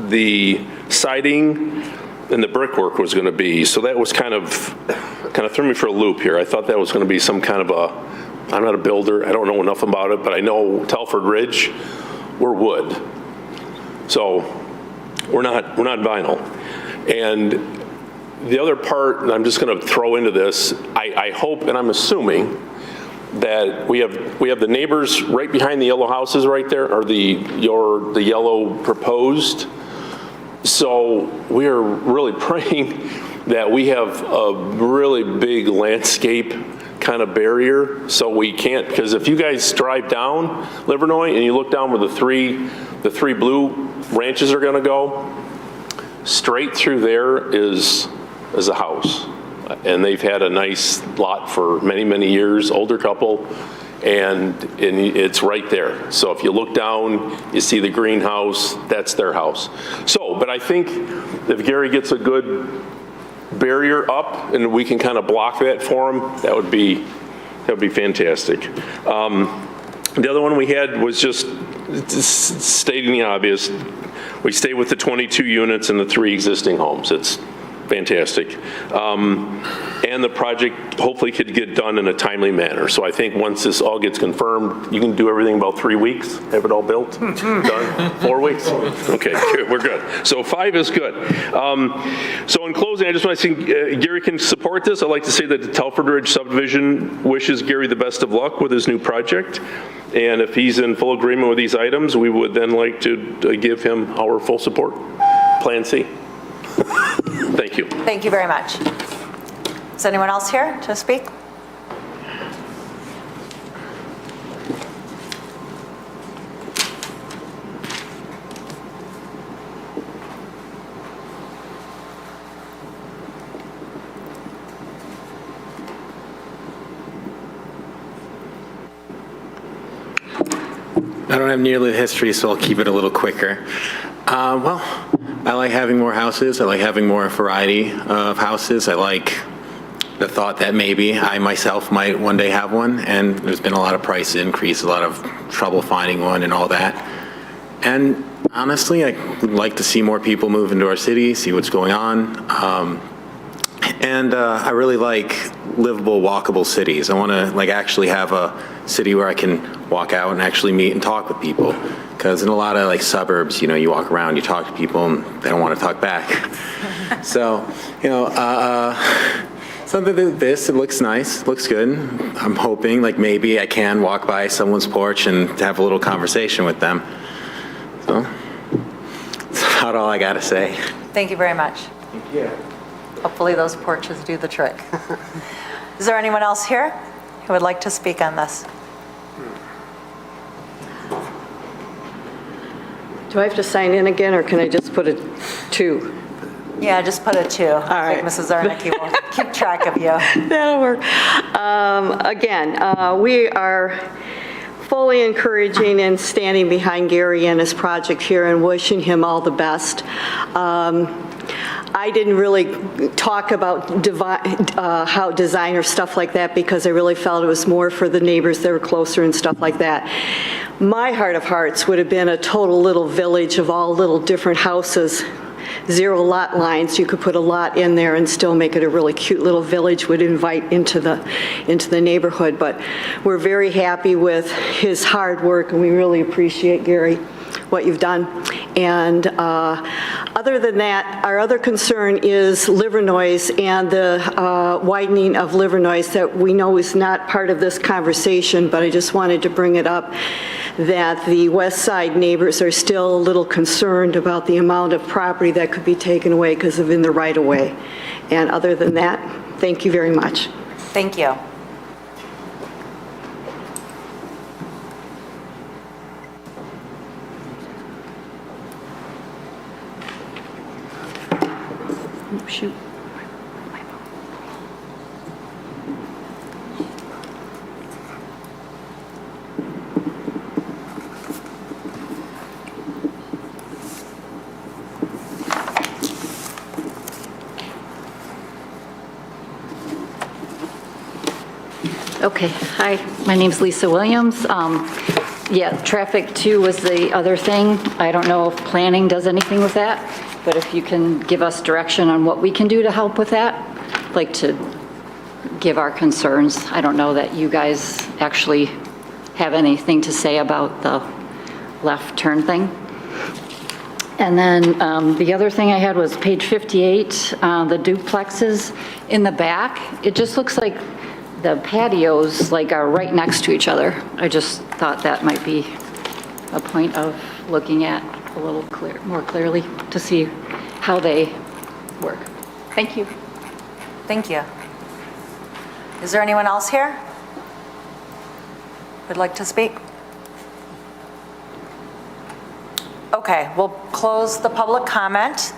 the siding and the brickwork was going to be. So that was kind of threw me for a loop here. I thought that was going to be some kind of I'm not a builder, I don't know enough about it, but I know Telford Ridge, we're wood. So we're not vinyl. And the other part, and I'm just going to throw into this, I hope, and I'm assuming, that we have the neighbors right behind the yellow houses right there, or the yellow proposed. So we are really praying that we have a really big landscape kind of barrier, so we can't, because if you guys drive down Livernois and you look down where the three blue ranches are going to go, straight through there is a house, and they've had a nice lot for many, many years, older couple, and it's right there. So if you look down, you see the greenhouse, that's their house. So, but I think if Gary gets a good barrier up and we can kind of block that for him, that would be fantastic. The other one we had was just stating the obvious. We stay with the 22 units and the 3 existing homes. It's fantastic. And the project hopefully could get done in a timely manner. So I think once this all gets confirmed, you can do everything in about 3 weeks, have it all built, done, 4 weeks? Okay, good, we're good. So 5 is good. So in closing, I just want to see Gary can support this. I'd like to say that the Telford Ridge subdivision wishes Gary the best of luck with his new project. And if he's in full agreement with these items, we would then like to give him our full support. Plan C. Thank you. Thank you very much. Is anyone else here to speak? I don't have nearly the history, so I'll keep it a little quicker. Well, I like having more houses. I like having more variety of houses. I like the thought that maybe I myself might one day have one, and there's been a lot of price increase, a lot of trouble finding one and all that. And honestly, I would like to see more people move into our city, see what's going on. I really like livable, walkable cities. I want to actually have a city where I can walk out and actually meet and talk with people. Because in a lot of suburbs, you walk around, you talk to people, and they don't want to talk back. So, something like this, it looks nice, looks good. I'm hoping maybe I can walk by someone's porch and have a little conversation with them. So, that's about all I got to say. Thank you very much. Thank you. Hopefully those porches do the trick. Is there anyone else here who would like to speak on this? Do I have to sign in again, or can I just put a 2? Yeah, just put a 2. I think Mrs. Zarnicki will keep track of you. That'll work. Again, we are fully encouraging and standing behind Gary and his project here and wishing him all the best. I didn't really talk about how design or stuff like that because I really felt it was more for the neighbors that were closer and stuff like that. My heart of hearts would have been a total little village of all little different houses, 0 lot lines. You could put a lot in there and still make it a really cute little village, would invite into the neighborhood. But we're very happy with his hard work, and we really appreciate, Gary, what you've done. And other than that, our other concern is Livernois and the widening of Livernois that we know is not part of this conversation, but I just wanted to bring it up that the West Side neighbors are still a little concerned about the amount of property that could be taken away because of in the right-of-way. And other than that, thank you very much. Thank you. Oh, shoot. Okay, hi, my name's Lisa Williams. Yeah, traffic 2 was the other thing. I don't know if planning does anything with that, but if you can give us direction on what we can do to help with that, I'd like to give our concerns. I don't know that you guys actually have anything to say about the left turn thing. And then the other thing I had was page 58, the duplexes in the back. It just looks like the patios are right next to each other. I just thought that might be a point of looking at a little more clearly to see how they work. Thank you. Thank you. Is there anyone else here who'd like to speak? Okay, we'll close the public comment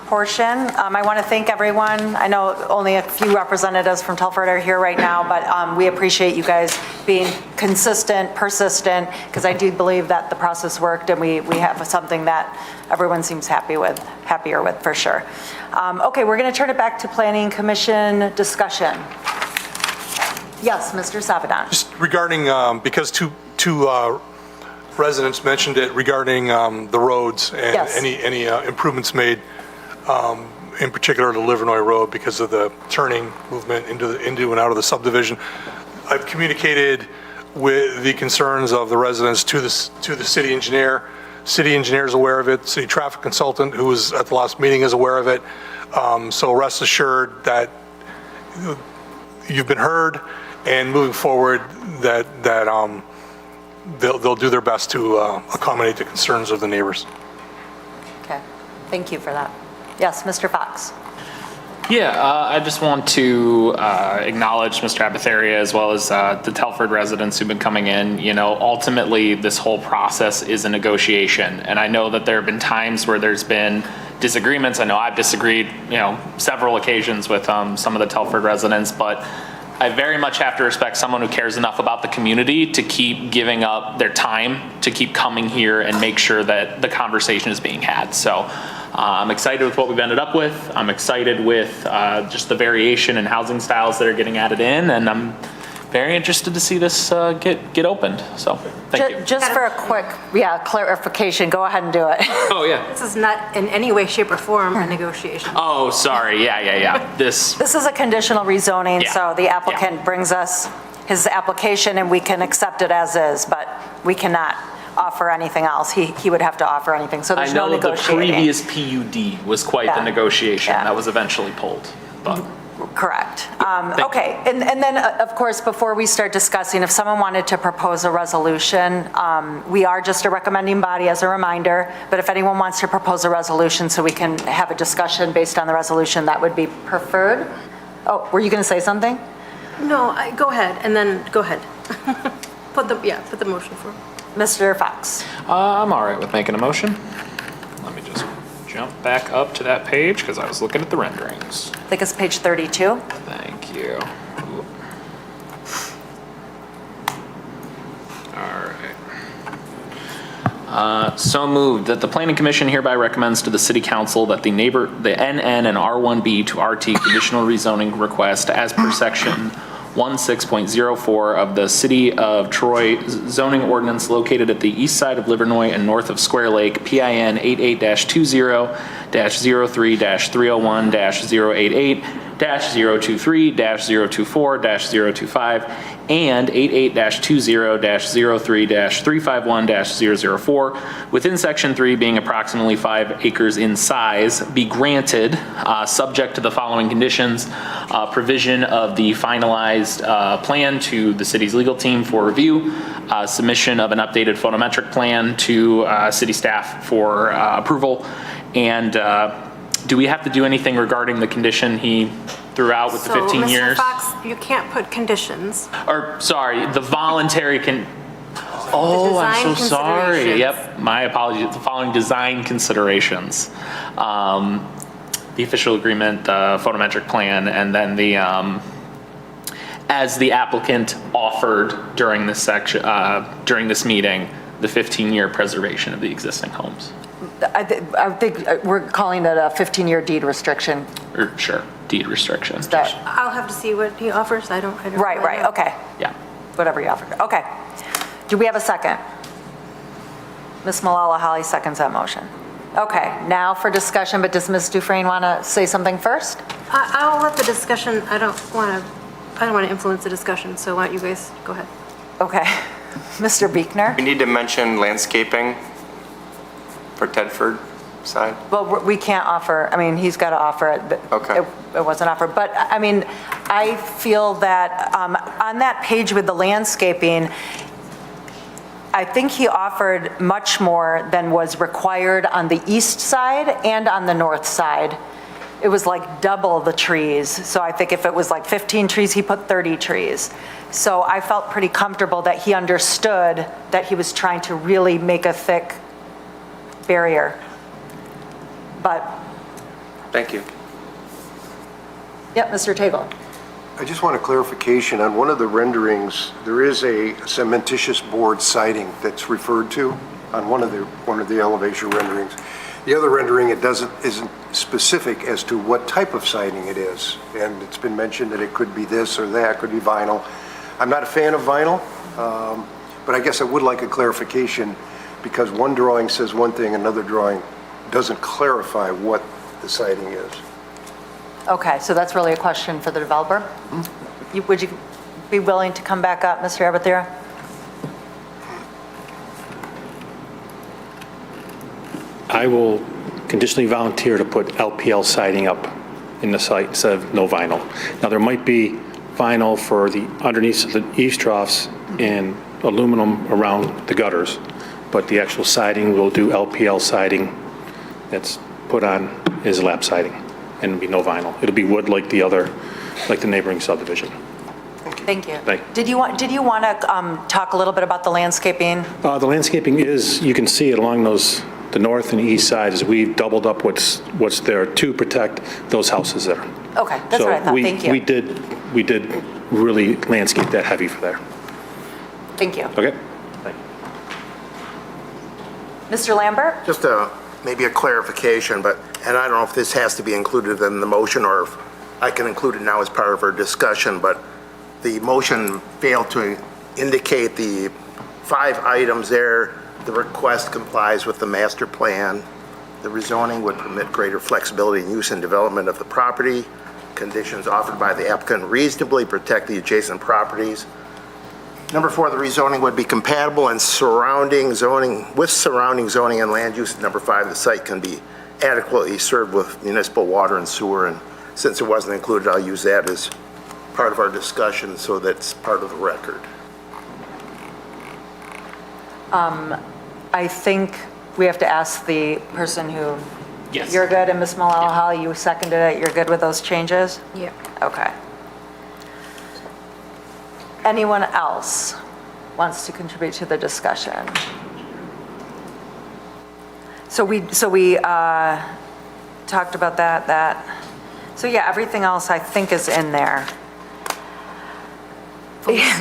portion. I want to thank everyone. I know only a few representatives from Telford are here right now, but we appreciate you guys being consistent, persistent, because I do believe that the process worked and we have something that everyone seems happier with for sure. Okay, we're going to turn it back to Planning Commission discussion. Yes, Mr. Sabadan. Just regarding, because two residents mentioned it regarding the roads and Yes. any improvements made in particular to Livernois Road because of the turning movement into and out of the subdivision. I've communicated with the concerns of the residents to the city engineer. City engineer is aware of it. City traffic consultant, who was at the last meeting, is aware of it. So rest assured that you've been heard, and moving forward, that they'll do their best to accommodate the concerns of the neighbors. Okay, thank you for that. Yes, Mr. Fox. Yeah, I just want to acknowledge Mr. Abatheria as well as the Telford residents who've been coming in. You know, ultimately, this whole process is a negotiation, and I know that there have been times where there's been disagreements. I know I've disagreed, several occasions with some of the Telford residents, but I very much have to respect someone who cares enough about the community to keep giving up their time to keep coming here and make sure that the conversation is being had. So I'm excited with what we've ended up with. I'm excited with just the variation in housing styles that are getting added in, and I'm very interested to see this get opened. So thank you. Just for a quick, clarification, go ahead and do it. Oh, yeah. This is not in any way, shape, or form a negotiation. Oh, sorry. Yeah. This is a conditional rezoning, Yeah. so the applicant brings us his application and we can accept it as is, but we cannot offer anything else. He would have to offer anything, so I there's no know the negotiating. previous PUD was quite the Yeah. negotiation. Yeah. That was eventually pulled, but. Correct. Okay, and then, of course, before we start discussing, if someone wanted to propose a resolution, we are just a recommending body as a reminder, but if anyone wants to propose a resolution so we can have a discussion based on the resolution, that would be preferred. Oh, were you going to say something? No, go ahead, and then go ahead. Put the motion forward. Mr. Fox. I'm all right with making a motion. Let me just jump back up to that page because I was looking at the renderings. I think it's page 32. Thank you. All right. So moved that the Planning Commission hereby recommends to the City Council that the NN and R1B to RT conditional rezoning request as per section 16.04 of the City of Troy zoning ordinance located at the east side of Livernois and north of Square Lake, PIN 88-20-030-088-023-024-025 and 88-20-03-351-004 within section 3 being approximately 5 acres in size be granted subject to the following conditions: provision of the finalized plan to the city's legal team for review, submission of an updated photometric plan to city staff for approval, and do we have to do anything regarding the condition he threw out with the 15 years? So, Mr. Fox, you can't put conditions. Or, sorry, the voluntary Oh, I'm so sorry. Yep, my apologies. The following design considerations. The official agreement, the photometric plan, and then the, as the applicant offered during this section, during this meeting, the 15-year preservation of the existing homes. I think we're calling it a 15-year deed restriction. Or, sure, deed restriction. I'll have to see what he offers. I don't Right, really know. okay. Yeah. Whatever you offer. Okay. Do we have a second? Ms. Malala Holly seconds that motion. Okay, now for discussion, but does Ms. Dufresne want to say something first? I'll let the discussion, I don't want to influence the discussion, so why don't you guys go ahead. Okay. Mr. Buechner? We need to mention landscaping for Tedford side. Well, we can't offer, I mean, he's got to offer it. But Okay. It wasn't offered. But, I mean, I feel that on that page with the landscaping, I think he offered much more than was required on the east side and on the north side. It was like double the trees. So I think if it was like 15 trees, he put 30 trees. So I felt pretty comfortable that he understood that he was trying to really make a thick barrier. But, Thank you. yep, Mr. Tagle. I just want a clarification. On one of the renderings, there is a cementitious board siding that's referred to on one of the elevation renderings. The other rendering, isn't specific as to what type of siding it is. And it's been mentioned that it could be this or that, could be vinyl. I'm not a fan of vinyl, but I guess I would like a clarification because one drawing says one thing, another drawing doesn't clarify what the siding is. Okay, so that's really a question for the developer? Would you be willing to come back up, Mr. Abathira? I will conditionally volunteer to put LPL siding up in the site instead of no vinyl. Now, there might be vinyl for the underneath of the eaves troughs and aluminum around the gutters, but the actual siding, we'll do LPL siding that's put on is lap siding, and it'll be no vinyl. It'll be wood like the neighboring subdivision. Thank you. Thank you. Did you want to talk a little bit about the landscaping? The landscaping is, you can see it along the north and east sides, we've doubled up what's there to protect those houses there. Okay, that's what I thought. Thank you. We did really landscape that heavy for there. Thank you. Okay? Mr. Lambert? Just maybe a clarification, and I don't know if this has to be included in the motion or if I can include it now as part of our discussion, but the motion failed to indicate the 5 items there. The request complies with the master plan. The rezoning would permit greater flexibility in use and development of the property. Conditions offered by the applicant reasonably protect the adjacent properties. Number 4, the rezoning would be compatible and surrounding zoning and land use. Number 5, the site can be adequately served with municipal water and sewer. And since it wasn't included, I'll use that as part of our discussion so that's part of the record. I think we have to ask the person who... Yes. You're good, and Ms. Malala, you seconded it, you're good with those changes? Yeah. Okay. Anyone else wants to contribute to the discussion? So we talked about that. So yeah, everything else I think is in there.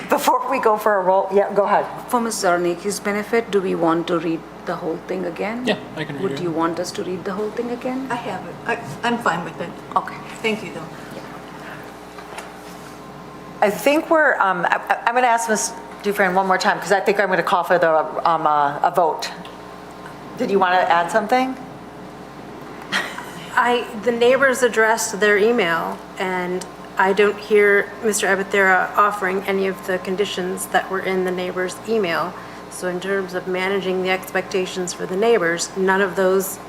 Before we go for a roll, yeah, go ahead. For Ms. Zarnicki's benefit, do we want to read the whole thing again? Yeah, I can read it. Would you want us to read the whole thing again? I have it. I'm fine with it. Okay. Thank you, though. I think I'm going to ask Ms. Dufresne one more time, because I think I'm going to call for a vote. Did you want to add something? The neighbors addressed their email, and I don't hear Mr. Abathira offering any of the conditions that were in the neighbor's email. So in terms of managing the expectations for the neighbors, none of those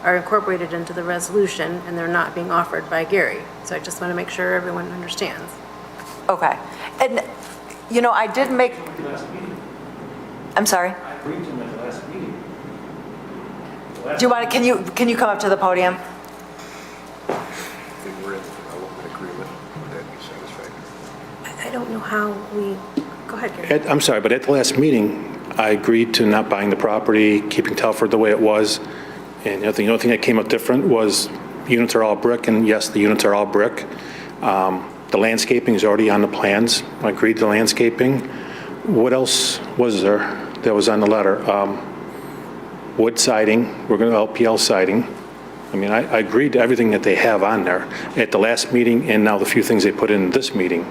are incorporated into the resolution, and they're not being offered by Gary. So I just want to make sure everyone understands. Okay. And, I did make... I'm sorry? I agreed to them at the last meeting. Do you want to, can you come up to the podium? If we were in development agreement, would that be satisfactory? I don't know how we... Go ahead, Gary. I'm sorry, but at the last meeting, I agreed to not buying the property, keeping Telford the way it was. And the only thing that came up different was units are all brick, and yes, the units are all brick. The landscaping is already on the plans. I agreed to the landscaping. What else was there that was on the letter? Wood siding, we're going to LPL siding. I mean, I agreed to everything that they have on there at the last meeting and now the few things they put in this meeting.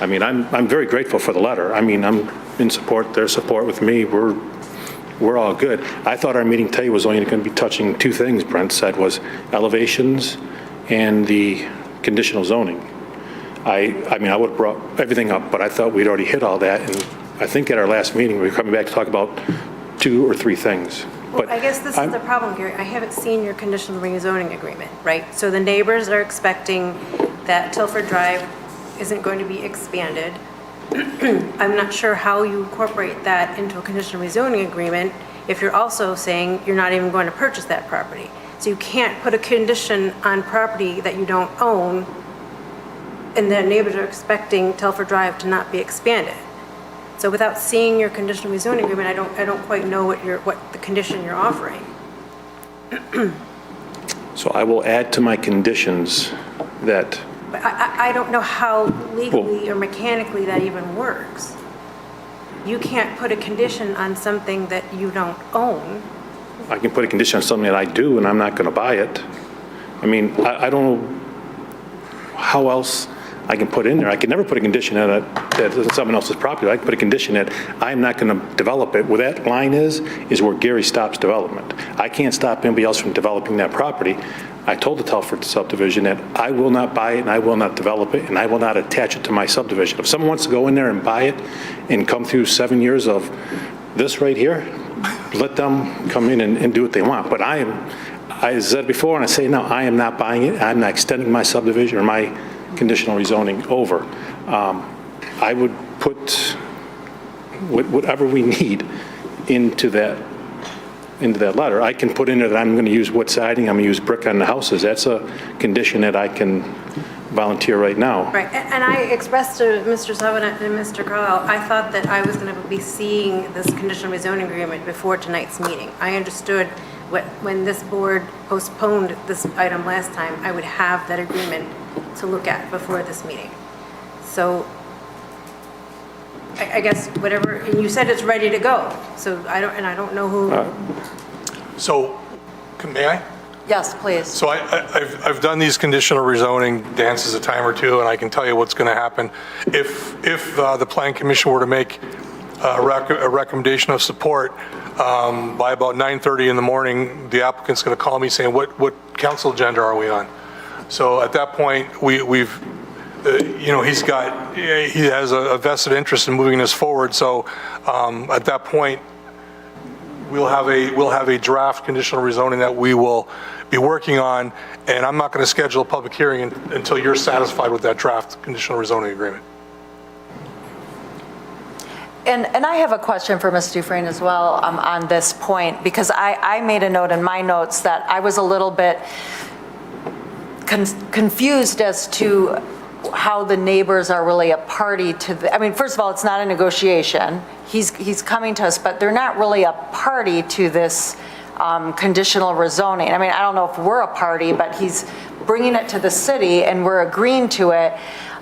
I mean, I'm very grateful for the letter. I mean, I'm in support, their support with me. We're all good. I thought our meeting today was only going to be touching 2 things, Brent said, was elevations and the conditional zoning. I mean, I would have brought everything up, but I thought we'd already hit all that. And I think at our last meeting, we were coming back to talk about 2 or 3 things. Well, I guess this is the problem, Gary. I haven't seen your conditional rezoning agreement, right? So the neighbors are expecting that Tilford Drive isn't going to be expanded. I'm not sure how you incorporate that into a conditional rezoning agreement if you're also saying you're not even going to purchase that property. So you can't put a condition on property that you don't own, and the neighbors are expecting Telford Drive to not be expanded. So without seeing your conditional rezoning agreement, I don't quite know what the condition you're offering. So I will add to my conditions that... But I don't know how legally or mechanically that even works. You can't put a condition on something that you don't own. I can put a condition on something that I do, and I'm not going to buy it. I mean, I don't know how else I can put in there, I can never put a condition in it that it's someone else's property. I can put a condition that I'm not going to develop it. Where that line is where Gary stops development. I can't stop anybody else from developing that property. I told the Telford subdivision that I will not buy it and I will not develop it and I will not attach it to my subdivision. If someone wants to go in there and buy it and come through 7 years of this right here, let them come in and do what they want. But I said before and I say now, I am not buying it. I'm not extending my subdivision or my conditional rezoning over. I would put whatever we need into that letter. I can put in there that I'm going to use wood siding, I'm going to use brick on the houses. That's a condition that I can volunteer right now. Right, and I expressed to Mr. Sullivan and Mr. Carlisle, I thought that I was going to be seeing this conditional rezoning agreement before tonight's meeting. I understood when this board postponed this item last time, I would have that agreement to look at before this meeting. So I guess whatever, and you said it's ready to go, so I don't know who. So, may I? Yes, please. So I've done these conditional rezoning dances a time or two, and I can tell you what's going to happen. If the Plan Commission were to make a recommendation of support, by about 9:30 in the morning, the applicant's going to call me saying, what council agenda are we on? So at that point, he has a vested interest in moving this forward. So at that point, we'll have a draft conditional rezoning that we will be working on, and I'm not going to schedule a public hearing until you're satisfied with that draft conditional rezoning agreement. And I have a question for Ms. Dufresne as well on this point, because I made a note in my notes that I was a little bit confused as to how the neighbors are really a party to I mean, first of all, it's not a negotiation. He's coming to us, but they're not really a party to this conditional rezoning. I mean, I don't know if we're a party, but he's bringing it to the city and we're agreeing to it.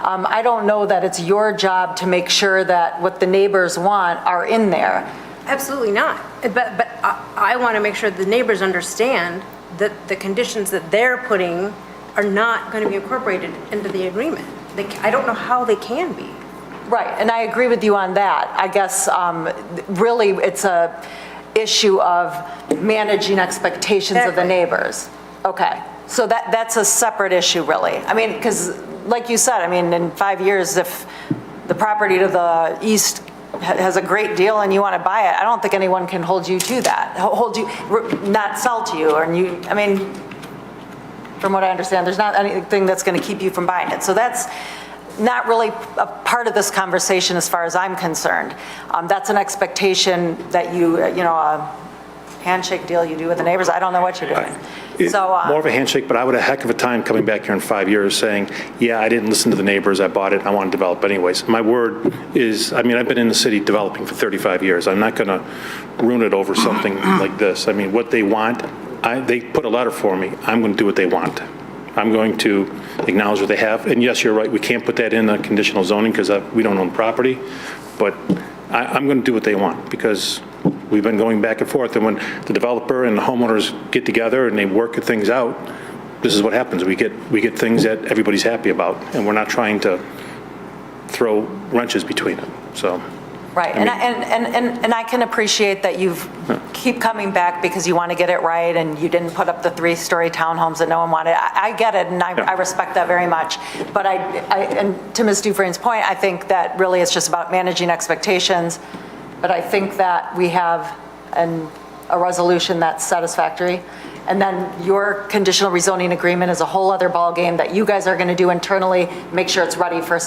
I don't know that it's your job to make sure that what the neighbors want are in there. Absolutely not. But I want to make sure the neighbors understand that the conditions that they're putting are not going to be incorporated into the agreement. I don't know how they can be. Right, and I agree with you on that. I guess really it's a issue of managing expectations of the neighbors. Okay, so that's a separate issue really. I mean, because like you said, I mean, in 5 years, if the property to the east has a great deal and you want to buy it, I don't think anyone can hold you to that, not sell to you. I mean, from what I understand, there's not anything that's going to keep you from buying it. So that's not really a part of this conversation as far as I'm concerned. That's an expectation that a handshake deal you do with the neighbors. I don't know what you're doing. More of a handshake, but I would have a heck of a time coming back here in 5 years saying, yeah, I didn't listen to the neighbors, I bought it, I want to develop anyways. My word is, I mean, I've been in the city developing for 35 years. I'm not going to ruin it over something like this. I mean, what they want, they put a letter for me. I'm going to do what they want. I'm going to acknowledge what they have. And yes, you're right, we can't put that in a conditional zoning because we don't own property, but I'm going to do what they want because we've been going back and forth. And when the developer and the homeowners get together and they work things out, this is what happens. We get things that everybody's happy about, and we're not trying to throw wrenches between them. So. Right, and I can appreciate that you keep coming back because you want to get it right and you didn't put up the 3-story townhomes that no one wanted. I get it, and I respect that very much. But and to Ms. Dufresne's point, I think that really it's just about managing expectations. But I think that we have a resolution that's satisfactory. And then your conditional rezoning agreement is a whole other ballgame that you guys are going to do internally, make sure it's ready for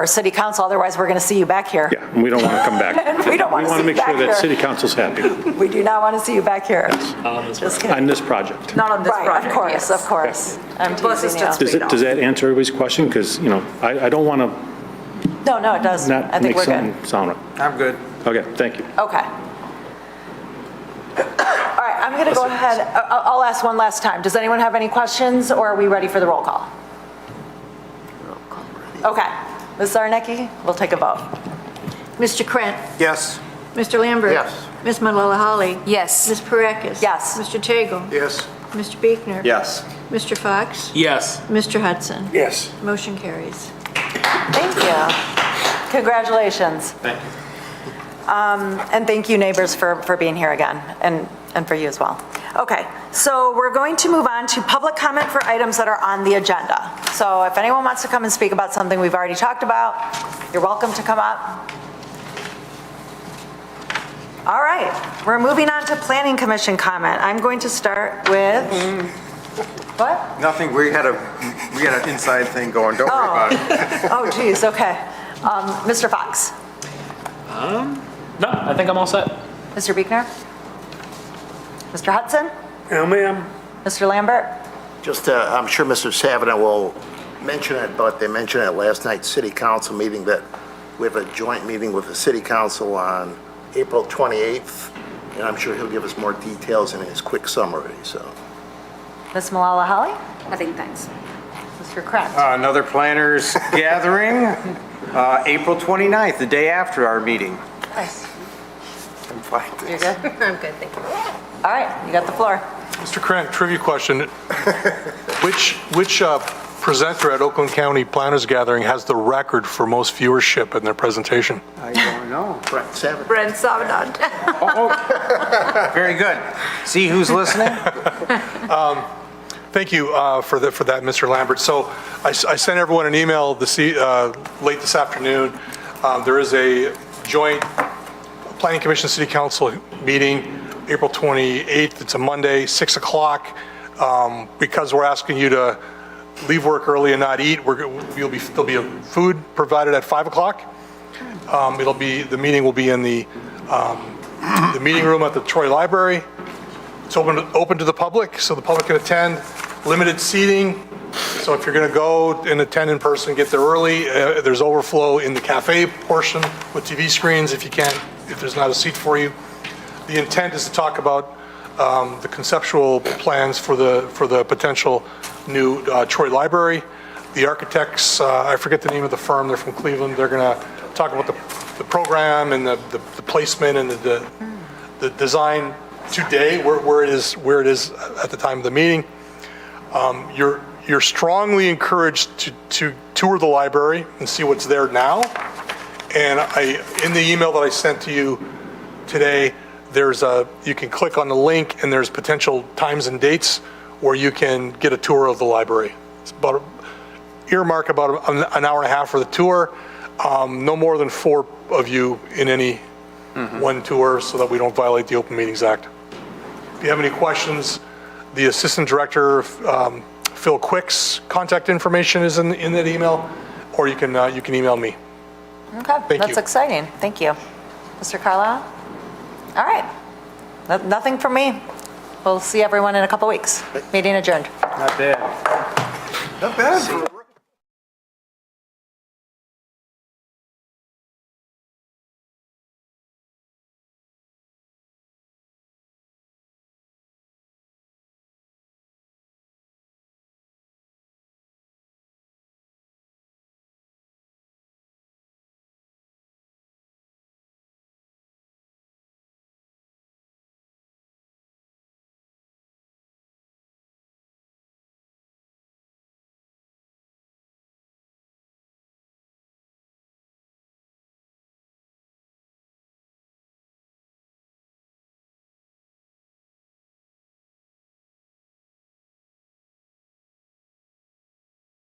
city council, otherwise we're going to see you back here. Yeah, and we don't want to come back. We don't want to see you make back sure here. that city council's happy. We do not want to see you back here. Just kidding. On this project. Not on this project. Of course. I'm teasing you. Does that answer everybody's question? Because, I don't want to No, it does. I not think make we're something good. sound right. I'm good. Okay, thank you. Okay. All right, I'm going to go ahead. I'll ask one last time. Does anyone have any questions, or are we ready for the roll call? Okay. Ms. Zarnecki, we'll take a vote. Mr. Krent? Yes. Mr. Lambert? Yes. Ms. Malala-Holly? Yes. Ms. Parekis? Yes. Mr. Tagle? Yes. Mr. Biekner? Yes. Mr. Fox? Yes. Mr. Hudson? Yes. Motion carries. Thank you. Congratulations. Thank you. And thank you, neighbors, for being here again, and for you as well. Okay, so we're going to move on to public comment for items that are on the agenda. So if anyone wants to come and speak about something we've already talked about, you're welcome to come up. All right, we're moving on to Planning Commission comment. I'm going to start with, what? Nothing, we had an inside thing going, don't worry about it. Oh, geez, okay. Mr. Fox? No, I think I'm all set. Mr. Biekner? Mr. Hudson? Yeah, ma'am. Mr. Lambert? Just, I'm sure Mr. Savina will mention it, but they mentioned at last night's city council meeting that we have a joint meeting with the city council on April 28th, and I'm sure he'll give us more details in his quick summary, so. Ms. Malala-Holly? Nothing, thanks. Mr. Krent? Another planners gathering, April 29th, the day after our meeting. Nice. I'm fine. You're good? I'm good, thank you. All right, you got the floor. Mr. Krant, trivia question. Which presenter at Oakland County Planners Gathering has the record for most viewership in their presentation? I don't know. Brent Savin. Brent Savanad. Oh, very good. See who's listening? Thank you for that, Mr. Lambert. So I sent everyone an email late this afternoon. There is a joint Planning Commission City Council meeting, April 28th. It's a Monday, 6 o'clock. Because we're asking you to leave work early and not eat, there'll be food provided at 5 o'clock. The meeting will be in the meeting room at the Troy Library. It's open to the public, so the public can attend. Limited seating, so if you're going to go and attend in person, get there early. There's overflow in the cafe portion with TV screens if there's not a seat for you. The intent is to talk about the conceptual plans for the potential new Troy Library. The architects, I forget the name of the firm, they're from Cleveland. They're going to talk about the program and the placement and the design today, where it is at the time of the meeting. You're strongly encouraged to tour the library and see what's there now. And in the email that I sent to you today, you can click on the link and there's potential times and dates where you can get a tour of the library. It's earmark about an hour and a half for the tour. No more than 4 of you in any one tour so that we don't violate the Open Meetings Act. If you have any questions, the Assistant Director, Phil Quick's contact information is in that email, or you can email me. Okay, that's exciting. Thank you. Mr. Carlisle? All right. Nothing from me. We'll see everyone in a couple weeks. Meeting adjourned. Not bad. Not bad.